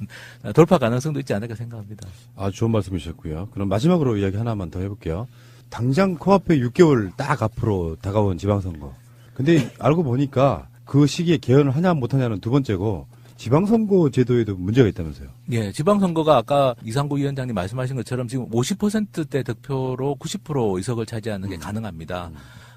돌파 가능성도 있지 않을까 생각합니다. 아주 좋은 말씀이셨고요. 그럼 마지막으로 이야기 하나만 더 해볼게요. 당장 코앞에 6개월 딱 앞으로 다가온 지방선거. 근데 알고 보니까 그 시기에 개헌을 하냐 못하냐는 두 번째고 지방선거 제도에도 문제가 있다면서요. 예, 지방선거가 아까 이상구 위원장님 말씀하신 것처럼 지금 50%대 득표로 90% 의석을 차지하는 게 가능합니다.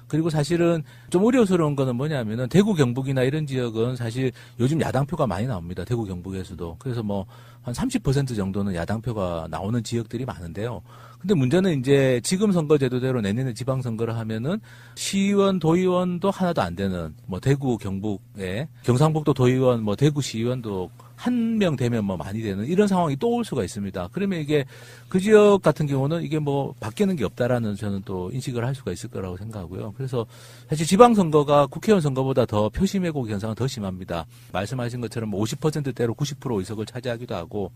그리고 사실은 좀 우려스러운 거는 뭐냐면은 대구 경북이나 이런 지역은 사실 요즘 야당표가 많이 나옵니다. 대구 경북에서도. 그래서 뭐 한 30% 정도는 야당표가 나오는 지역들이 많은데요. 근데 문제는 이제 지금 선거제도대로 내년에 지방선거를 하면은 시의원, 도의원도 하나도 안 되는 뭐 대구 경북에 경상북도 도의원, 뭐 대구 시의원도 한 명 되면 뭐 많이 되는 이런 상황이 또 올 수가 있습니다. 그러면 이게 그 지역 같은 경우는 이게 뭐 바뀌는 게 없다라는 저는 또 인식을 할 수가 있을 거라고 생각하고요. 그래서 사실 지방선거가 국회의원 선거보다 더 표심 왜곡 현상은 더 심합니다. 말씀하신 것처럼 50%대로 90% 의석을 차지하기도 하고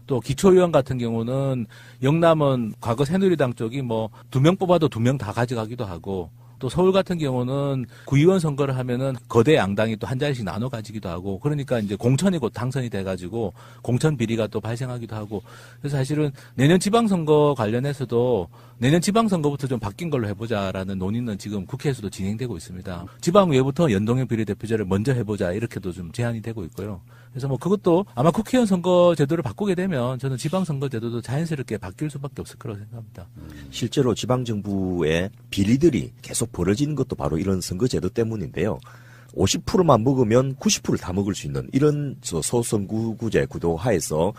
또 기초의원 같은 경우는 영남은 과거 새누리당 쪽이 뭐 2명 뽑아도 2명 다 가져가기도 하고 또 서울 같은 경우는 구의원 선거를 하면은 거대 양당이 또 한 자리씩 나눠 가지기도 하고 그러니까 이제 공천이 곧 당선이 돼가지고 공천 비리가 또 발생하기도 하고 그래서 사실은 내년 지방선거 관련해서도 내년 지방선거부터 좀 바뀐 걸로 해보자라는 논의는 지금 국회에서도 진행되고 있습니다. 지방외부터 연동형 비례대표제를 먼저 해보자 이렇게도 좀 제안이 되고 있고요. 그래서 뭐 그것도 아마 국회의원 선거 제도를 바꾸게 되면 저는 지방선거 제도도 자연스럽게 바뀔 수밖에 없을 거라고 생각합니다. 실제로 지방정부의 비리들이 계속 벌어지는 것도 바로 이런 선거제도 때문인데요. 50%만 먹으면 90%를 다 먹을 수 있는 이런 소선구구제 구도 하에서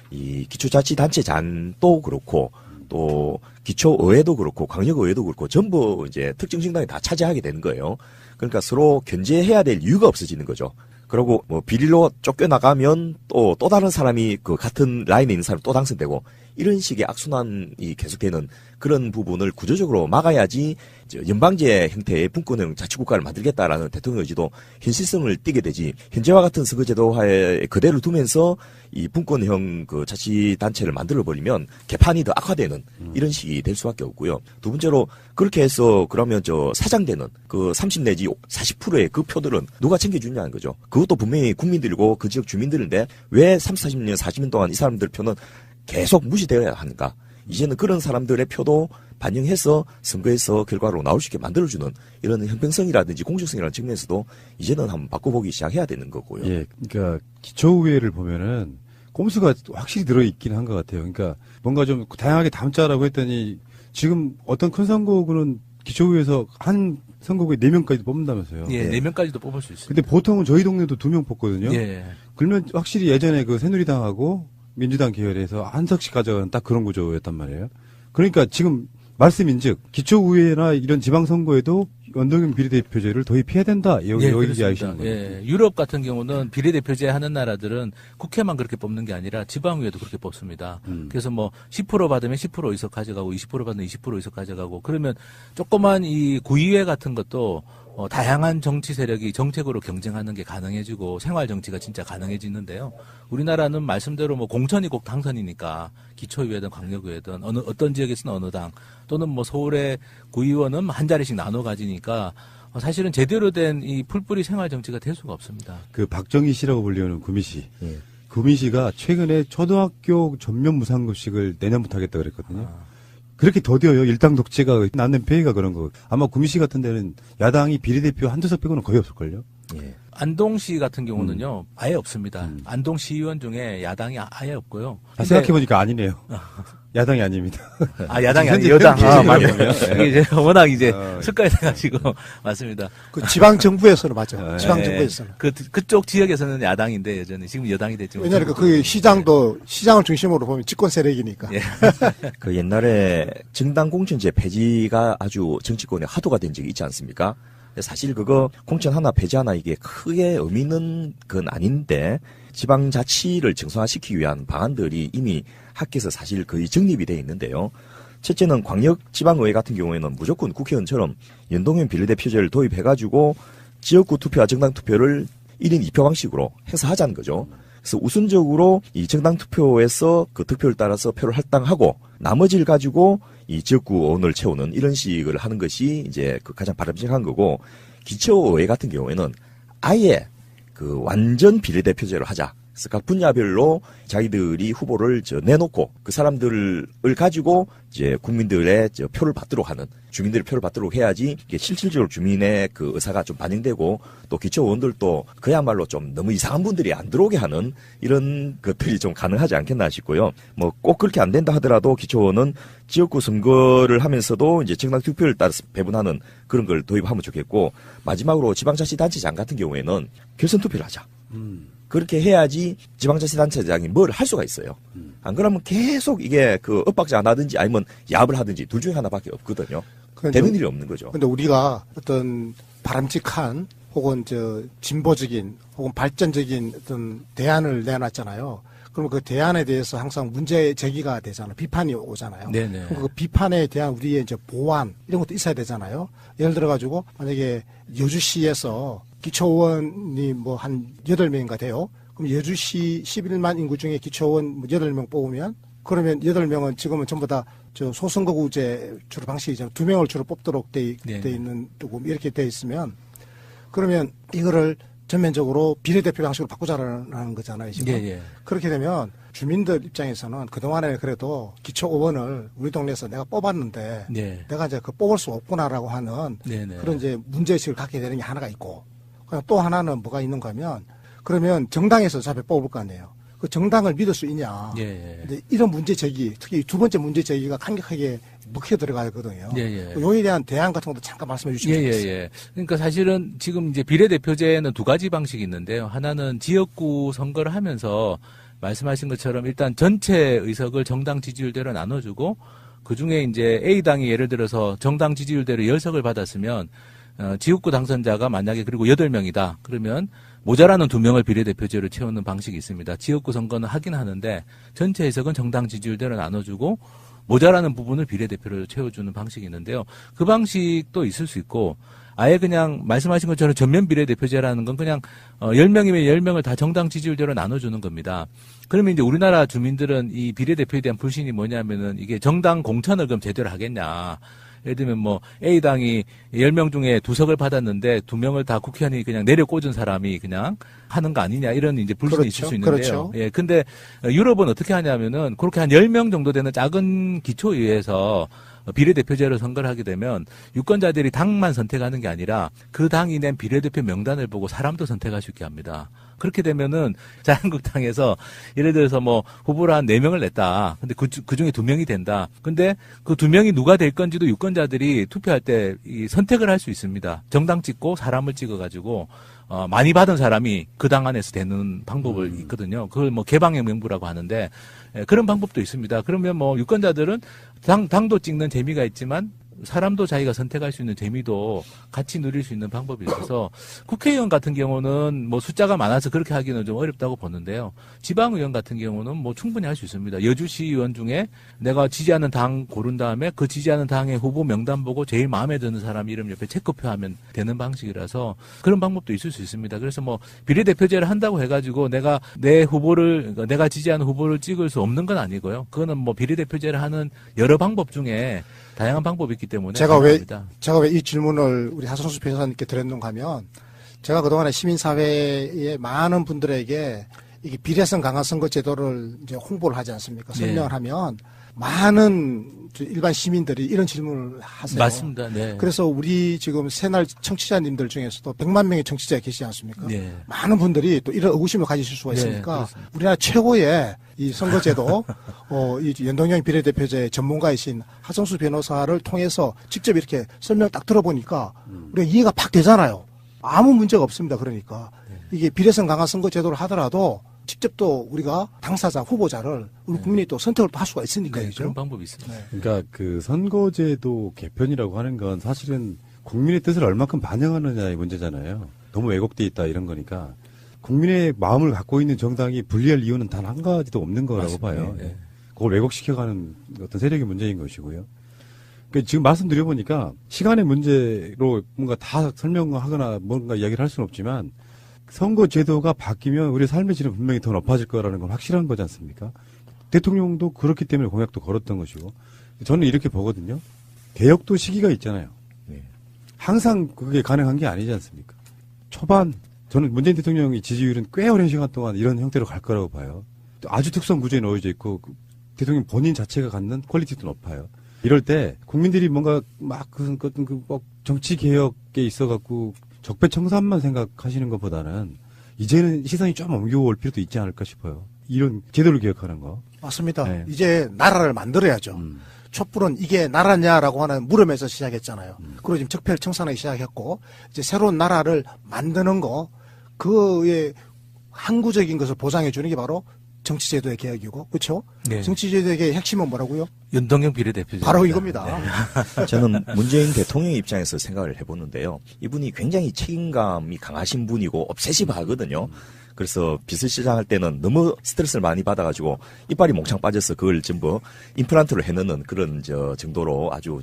이 기초자치단체장도 그렇고 또 기초의회도 그렇고 광역의회도 그렇고 전부 이제 특정 정당이 다 차지하게 되는 거예요. 그러니까 서로 견제해야 될 이유가 없어지는 거죠. 그리고 뭐 비리로 쫓겨나가면 또 다른 사람이 그 같은 라인에 있는 사람이 또 당선되고 이런 식의 악순환이 계속되는 그런 부분을 구조적으로 막아야지 연방제 형태의 분권형 자치국가를 만들겠다라는 대통령 의지도 현실성을 띠게 되지 현재와 같은 선거제도 하에 그대로 두면서 이 분권형 그 자치단체를 만들어버리면 개판이 더 악화되는 이런 식이 될 수밖에 없고요. 두 번째로 그렇게 해서 그러면 사장되는 그 30 내지 40%의 그 표들은 누가 챙겨주냐는 거죠. 그것도 분명히 국민들이고 그 지역 주민들인데 왜 30, 40년, 40년 동안 이 사람들 표는 계속 무시되어야 하는가. 이제는 그런 사람들의 표도 반영해서 선거에서 결과로 나올 수 있게 만들어주는 이런 형평성이라든지 공정성이라는 측면에서도 이제는 한번 바꿔보기 시작해야 되는 거고요. 예, 그러니까 기초의회를 보면은 꼼수가 확실히 들어있긴 한 것 같아요. 그러니까 뭔가 좀 다양하게 담자라고 했더니 지금 어떤 큰 선거구는 기초의회에서 한 선거구에 4명까지 뽑는다면서요. 예, 4명까지도 뽑을 수 있어요. 근데 보통은 저희 동네도 2명 뽑거든요. 예. 그러면 확실히 예전에 그 새누리당하고 민주당 계열에서 한석씩 가져가는 딱 그런 구조였단 말이에요. 그러니까 지금 말씀인즉 기초의회나 이런 지방선거에도 연동형 비례대표제를 도입해야 된다. 여기 이야기하시는 거예요. 예, 유럽 같은 경우는 비례대표제 하는 나라들은 국회만 그렇게 뽑는 게 아니라 지방의회도 그렇게 뽑습니다. 그래서 뭐 10% 받으면 10% 의석 가져가고 20% 받으면 20% 의석 가져가고 그러면 조그만 이 구의회 같은 것도 다양한 정치 세력이 정책으로 경쟁하는 게 가능해지고 생활 정치가 진짜 가능해지는데요. 우리나라는 말씀대로 뭐 공천이 꼭 당선이니까 기초의회든 광역의회든 어떤 지역에서는 어느 당 또는 뭐 서울의 구의원은 한 자리씩 나눠 가지니까 사실은 제대로 된 이 풀뿌리 생활 정치가 될 수가 없습니다. 그 박정희 씨라고 불리는 구미 씨. 구미 씨가 최근에 초등학교 전면 무상급식을 내년부터 하겠다 그랬거든요. 그렇게 더뎌요. 일당 독재가 낳는 폐해가 그런 거. 아마 구미 씨 같은 데는 야당이 비례대표 한두 석 빼고는 거의 없을걸요. 예. 안동시 같은 경우는요, 아예 없습니다. 안동시의원 중에 야당이 아예 없고요. 생각해보니까 아니네요. 야당이 아닙니다. 아, 야당이 아니에요. 여당. 맞네요. 이게 이제 워낙 이제 습관돼가지고, 맞습니다. 그 지방정부에서는 맞죠. 지방정부에서는. 그쪽 지역에서는 야당인데, 여전히. 지금 여당이 됐죠. 왜냐하면 그 시장을 중심으로 보면 집권 세력이니까. 예. 그 옛날에 정당 공천제 폐지가 아주 정치권에 화두가 된 적이 있지 않습니까? 사실 그거 공천 하나 폐지하나 이게 크게 의미 있는 건 아닌데 지방자치를 정상화시키기 위한 방안들이 이미 학계에서 사실 거의 정립이 돼 있는데요. 첫째는 광역지방의회 같은 경우에는 무조건 국회의원처럼 연동형 비례대표제를 도입해가지고 지역구 투표와 정당 투표를 1인 2표 방식으로 해서 하자는 거죠. 그래서 우선적으로 이 정당 투표에서 그 득표를 따라서 표를 할당하고 나머지를 가지고 이 지역구 의원을 채우는 이런 식을 하는 것이 이제 그 가장 바람직한 거고 기초의회 같은 경우에는 아예 그 완전 비례대표제로 하자. 그래서 각 분야별로 자기들이 후보를 내놓고 그 사람들을 가지고 이제 국민들의 표를 받도록 하는 주민들의 표를 받도록 해야지 이게 실질적으로 주민의 그 의사가 좀 반영되고 또 기초의원들도 그야말로 좀 너무 이상한 분들이 안 들어오게 하는 이런 것들이 좀 가능하지 않겠나 싶고요. 뭐 꼭 그렇게 안 된다 하더라도 기초의원은 지역구 선거를 하면서도 이제 정당 투표를 따라서 배분하는 그런 걸 도입하면 좋겠고 마지막으로 지방자치단체장 같은 경우에는 결선 투표를 하자. 그렇게 해야지 지방자치단체장이 뭘 할 수가 있어요. 안 그러면 계속 이게 그 엇박자 안 하든지 아니면 야합을 하든지 둘 중에 하나밖에 없거든요. 되는 일이 없는 거죠. 근데 우리가 어떤 바람직한 혹은 진보적인 혹은 발전적인 어떤 대안을 내놨잖아요. 그러면 그 대안에 대해서 항상 문제 제기가 되잖아요. 비판이 오잖아요. 네네. 그럼 그 비판에 대한 우리의 보완 이런 것도 있어야 되잖아요. 예를 들어가지고 만약에 여주시에서 기초의원이 한 8명인가 돼요. 그럼 여주시 11만 인구 중에 기초의원 8명 뽑으면 그러면 8명은 지금은 전부 다 저 소선거구제 주로 방식이 이제 2명을 주로 뽑도록 돼 네. 있는 또 이렇게 돼 있으면 그러면 이거를 전면적으로 비례대표 방식으로 바꾸자라는 거잖아요. 지금. 예. 그렇게 되면 주민들 입장에서는 그동안에 그래도 기초 5원을 우리 동네에서 내가 뽑았는데 네. 내가 이제 그 뽑을 수 없구나라고 하는 네네. 그런 이제 문제의식을 갖게 되는 게 하나가 있고 그냥 또 하나는 뭐가 있는가 하면 그러면 정당에서 어차피 뽑을 거 아니에요. 그 정당을 믿을 수 있냐. 예. 근데 이런 문제 제기, 특히 두 번째 문제 제기가 강력하게 먹혀 들어가거든요. 예. 요에 대한 대안 같은 것도 잠깐 말씀해 주시면 좋겠어요. 예. 그러니까 사실은 지금 이제 비례대표제는 두 가지 방식이 있는데요. 하나는 지역구 선거를 하면서 말씀하신 것처럼 일단 전체 의석을 정당 지지율대로 나눠주고 그 중에 이제 A당이 예를 들어서 정당 지지율대로 10석을 받았으면 지역구 당선자가 만약에 그리고 8명이다. 그러면 모자라는 2명을 비례대표제로 채우는 방식이 있습니다. 지역구 선거는 하긴 하는데 전체 의석은 정당 지지율대로 나눠주고 모자라는 부분을 비례대표로 채워주는 방식이 있는데요. 그 방식도 있을 수 있고 아예 그냥 말씀하신 것처럼 전면 비례대표제라는 건 그냥 10명이면 10명을 다 정당 지지율대로 나눠주는 겁니다. 그러면 이제 우리나라 주민들은 이 비례대표에 대한 불신이 뭐냐면은 이게 정당 공천을 그럼 제대로 하겠냐. 예를 들면 뭐 A당이 10명 중에 2석을 받았는데 2명을 다 국회의원이 그냥 내려 꽂은 사람이 그냥 하는 거 아니냐 이런 이제 불신이 있을 수 있는데요. 그렇죠. 예. 근데 유럽은 어떻게 하냐면은 그렇게 한 10명 정도 되는 작은 기초의회에서 비례대표제로 선거를 하게 되면 유권자들이 당만 선택하는 게 아니라 그 당이 낸 비례대표 명단을 보고 사람도 선택할 수 있게 합니다. 그렇게 되면은 자유한국당에서 예를 들어서 뭐 후보를 한 4명을 냈다. 근데 그 중에 2명이 된다. 근데 그 2명이 누가 될 건지도 유권자들이 투표할 때 이 선택을 할 수 있습니다. 정당 찍고 사람을 찍어가지고 많이 받은 사람이 그 당 안에서 되는 방법을 있거든요. 그걸 뭐 개방형 명부라고 하는데 그런 방법도 있습니다. 그러면 뭐 유권자들은 당도 찍는 재미가 있지만 사람도 자기가 선택할 수 있는 재미도 같이 누릴 수 있는 방법이 있어서 국회의원 같은 경우는 뭐 숫자가 많아서 그렇게 하기는 좀 어렵다고 보는데요. 지방의원 같은 경우는 뭐 충분히 할 수 있습니다. 여주시의원 중에 내가 지지하는 당 고른 다음에 그 지지하는 당의 후보 명단 보고 제일 마음에 드는 사람 이름 옆에 체크표하면 되는 방식이라서 그런 방법도 있을 수 있습니다. 그래서 뭐 비례대표제를 한다고 해가지고 내가 내가 지지하는 후보를 찍을 수 없는 건 아니고요. 그거는 뭐 비례대표제를 하는 여러 방법 중에 다양한 방법이 있기 때문에 제가 왜 이 질문을 우리 하성수 변호사님께 드렸는가 하면 제가 그동안에 시민사회의 많은 분들에게 이게 비례성 강화 선거 제도를 이제 홍보를 하지 않습니까? 설명을 하면 많은 일반 시민들이 이런 질문을 하세요. 맞습니다. 네. 그래서 우리 지금 새날 청취자님들 중에서도 100만 명의 청취자가 계시지 않습니까? 네. 많은 분들이 또 이런 의구심을 가지실 수가 있으니까 우리나라 최고의 이 선거제도 이 연동형 비례대표제 전문가이신 하성수 변호사를 통해서 직접 이렇게 설명 딱 들어보니까 우리가 이해가 팍 되잖아요. 아무 문제가 없습니다. 그러니까 이게 비례성 강화 선거제도를 하더라도 직접 또 우리가 당사자 후보자를 우리 국민이 또 선택을 할 수가 있으니까요. 그런 방법이 있습니다. 그러니까 그 선거제도 개편이라고 하는 건 사실은 국민의 뜻을 얼마큼 반영하느냐의 문제잖아요. 너무 왜곡돼 있다 이런 거니까 국민의 마음을 갖고 있는 정당이 분리할 이유는 단 한 가지도 없는 거라고 맞습니다. 봐요. 네. 그걸 왜곡시켜가는 어떤 세력의 문제인 것이고요. 그러니까 지금 말씀드려보니까 시간의 문제로 뭔가 다 설명하거나 뭔가 이야기를 할 수는 없지만 선거제도가 바뀌면 우리의 삶의 질은 분명히 더 높아질 거라는 건 확실한 거지 않습니까? 대통령도 그렇기 때문에 공약도 걸었던 것이고 저는 이렇게 보거든요. 개혁도 시기가 있잖아요. 항상 그게 가능한 게 아니지 않습니까? 초반 저는 문재인 대통령의 지지율은 꽤 오랜 시간 동안 이런 형태로 갈 거라고 봐요. 아주 특수한 구조에 놓여져 있고 대통령 본인 자체가 갖는 퀄리티도 높아요. 이럴 때 국민들이 뭔가 막 정치 개혁에 있어갖고 적폐청산만 생각하시는 것보다는 이제는 시선이 좀 옮겨올 필요도 있지 않을까 싶어요. 이런 제도를 개혁하는 거. 맞습니다. 네. 이제 나라를 만들어야죠. 촛불은 이게 나라냐라고 하는 물음에서 시작했잖아요. 그리고 지금 적폐청산하기 시작했고 이제 새로운 나라를 만드는 거 그의 항구적인 것을 보장해 주는 게 바로 정치제도의 개혁이고, 그렇죠? 네. 정치제도의 개혁의 핵심은 뭐라고요? 연동형 비례대표제. 바로 이겁니다. 네. 저는 문재인 대통령 입장에서 생각을 해보는데요. 이분이 굉장히 책임감이 강하신 분이고 옵세시브하거든요. 그래서 빚을 시작할 때는 너무 스트레스를 많이 받아가지고 이빨이 몽창 빠져서 그걸 전부 임플란트를 해넣는 그런 정도로 아주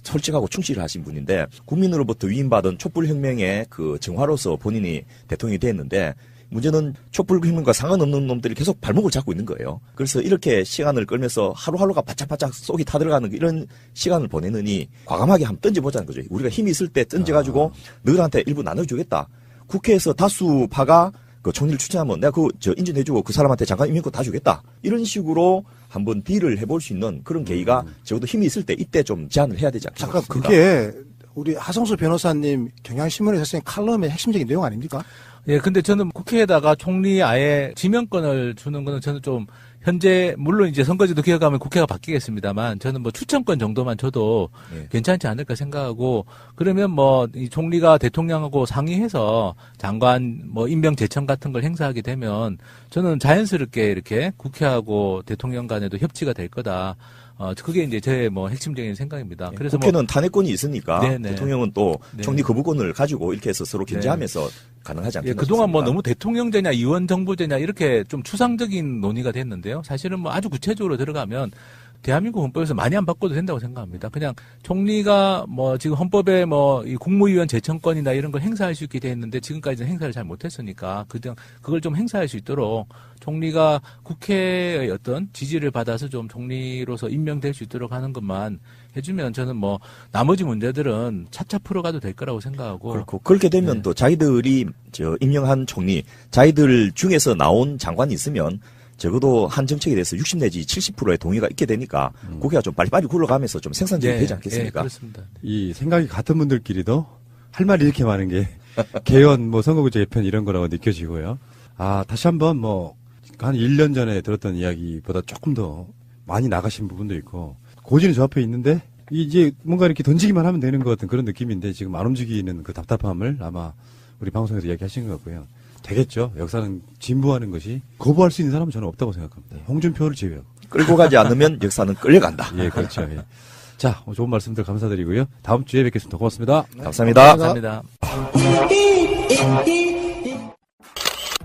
솔직하고 충실하신 분인데 국민으로부터 위임받은 촛불혁명의 그 정화로서 본인이 대통령이 됐는데 문제는 촛불 휘문과 상관없는 놈들이 계속 발목을 잡고 있는 거예요. 그래서 이렇게 시간을 끌면서 하루하루가 바짝바짝 속이 타들어가는 이런 시간을 보내느니 과감하게 한번 던져보자는 거죠. 우리가 힘이 있을 때 던져가지고 너희들한테 일부 나눠주겠다. 국회에서 다수파가 그 총리를 추천하면 내가 인준해주고 그 사람한테 장관 임명권 다 주겠다. 이런 식으로 한번 딜을 해볼 수 있는 그런 계기가 적어도 힘이 있을 때 이때 좀 제안을 해야 되지 않겠습니까? 잠깐 그게 우리 하성수 변호사님 경향신문에서 쓴 칼럼의 핵심적인 내용 아닙니까? 예, 근데 저는 국회에다가 총리 아예 지명권을 주는 거는 저는 좀 현재 물론 이제 선거제도 개혁하면 국회가 바뀌겠습니다만 저는 뭐 추천권 정도만 줘도 괜찮지 않을까 생각하고 그러면 뭐 이 총리가 대통령하고 상의해서 장관 뭐 임명 제청 같은 걸 행사하게 되면 저는 자연스럽게 이렇게 국회하고 대통령 간에도 협치가 될 거다. 그게 이제 제 뭐 핵심적인 생각입니다. 그래서 국회는 탄핵권이 있으니까 네네. 대통령은 또 네. 총리 거부권을 가지고 이렇게 해서 서로 견제하면서 가능하지 않겠나 예, 그동안 뭐 싶습니다. 너무 대통령제냐 의원정부제냐 이렇게 좀 추상적인 논의가 됐는데요. 사실은 뭐 아주 구체적으로 들어가면 대한민국 헌법에서 많이 안 바꿔도 된다고 생각합니다. 그냥 총리가 뭐 지금 헌법에 뭐 이 국무위원 제청권이나 이런 걸 행사할 수 있게 돼 있는데 지금까지는 행사를 잘 못했으니까 그걸 좀 행사할 수 있도록 총리가 국회의 어떤 지지를 받아서 좀 총리로서 임명될 수 있도록 하는 것만 해주면 저는 뭐 나머지 문제들은 차차 풀어가도 될 거라고 생각하고 그렇고 그렇게 되면 또 자기들이 임명한 총리 자기들 중에서 나온 장관이 있으면 적어도 한 정책에 대해서 60 내지 70%의 동의가 있게 되니까 국회가 좀 빨리빨리 굴러가면서 좀 생산적이 되지 않겠습니까? 그렇습니다. 이 생각이 같은 분들끼리도 할 말이 이렇게 많은 게 개헌, 뭐 선거구제 개편 이런 거라고 느껴지고요. 다시 한번 뭐 한 1년 전에 들었던 이야기보다 조금 더 많이 나가신 부분도 있고 고지는 저 앞에 있는데 이제 뭔가 이렇게 던지기만 하면 되는 것 같은 그런 느낌인데 지금 안 움직이는 그 답답함을 아마 우리 방송에서 이야기하신 것 같고요. 되겠죠. 역사는 진부하는 것이 거부할 수 있는 사람은 저는 없다고 생각합니다. 홍준표를 제외하고. 끌고 가지 않으면 역사는 끌려간다. 예, 그렇죠. 예. 자, 좋은 말씀들 감사드리고요. 다음 주에 뵙겠습니다. 고맙습니다. 감사합니다. 감사합니다.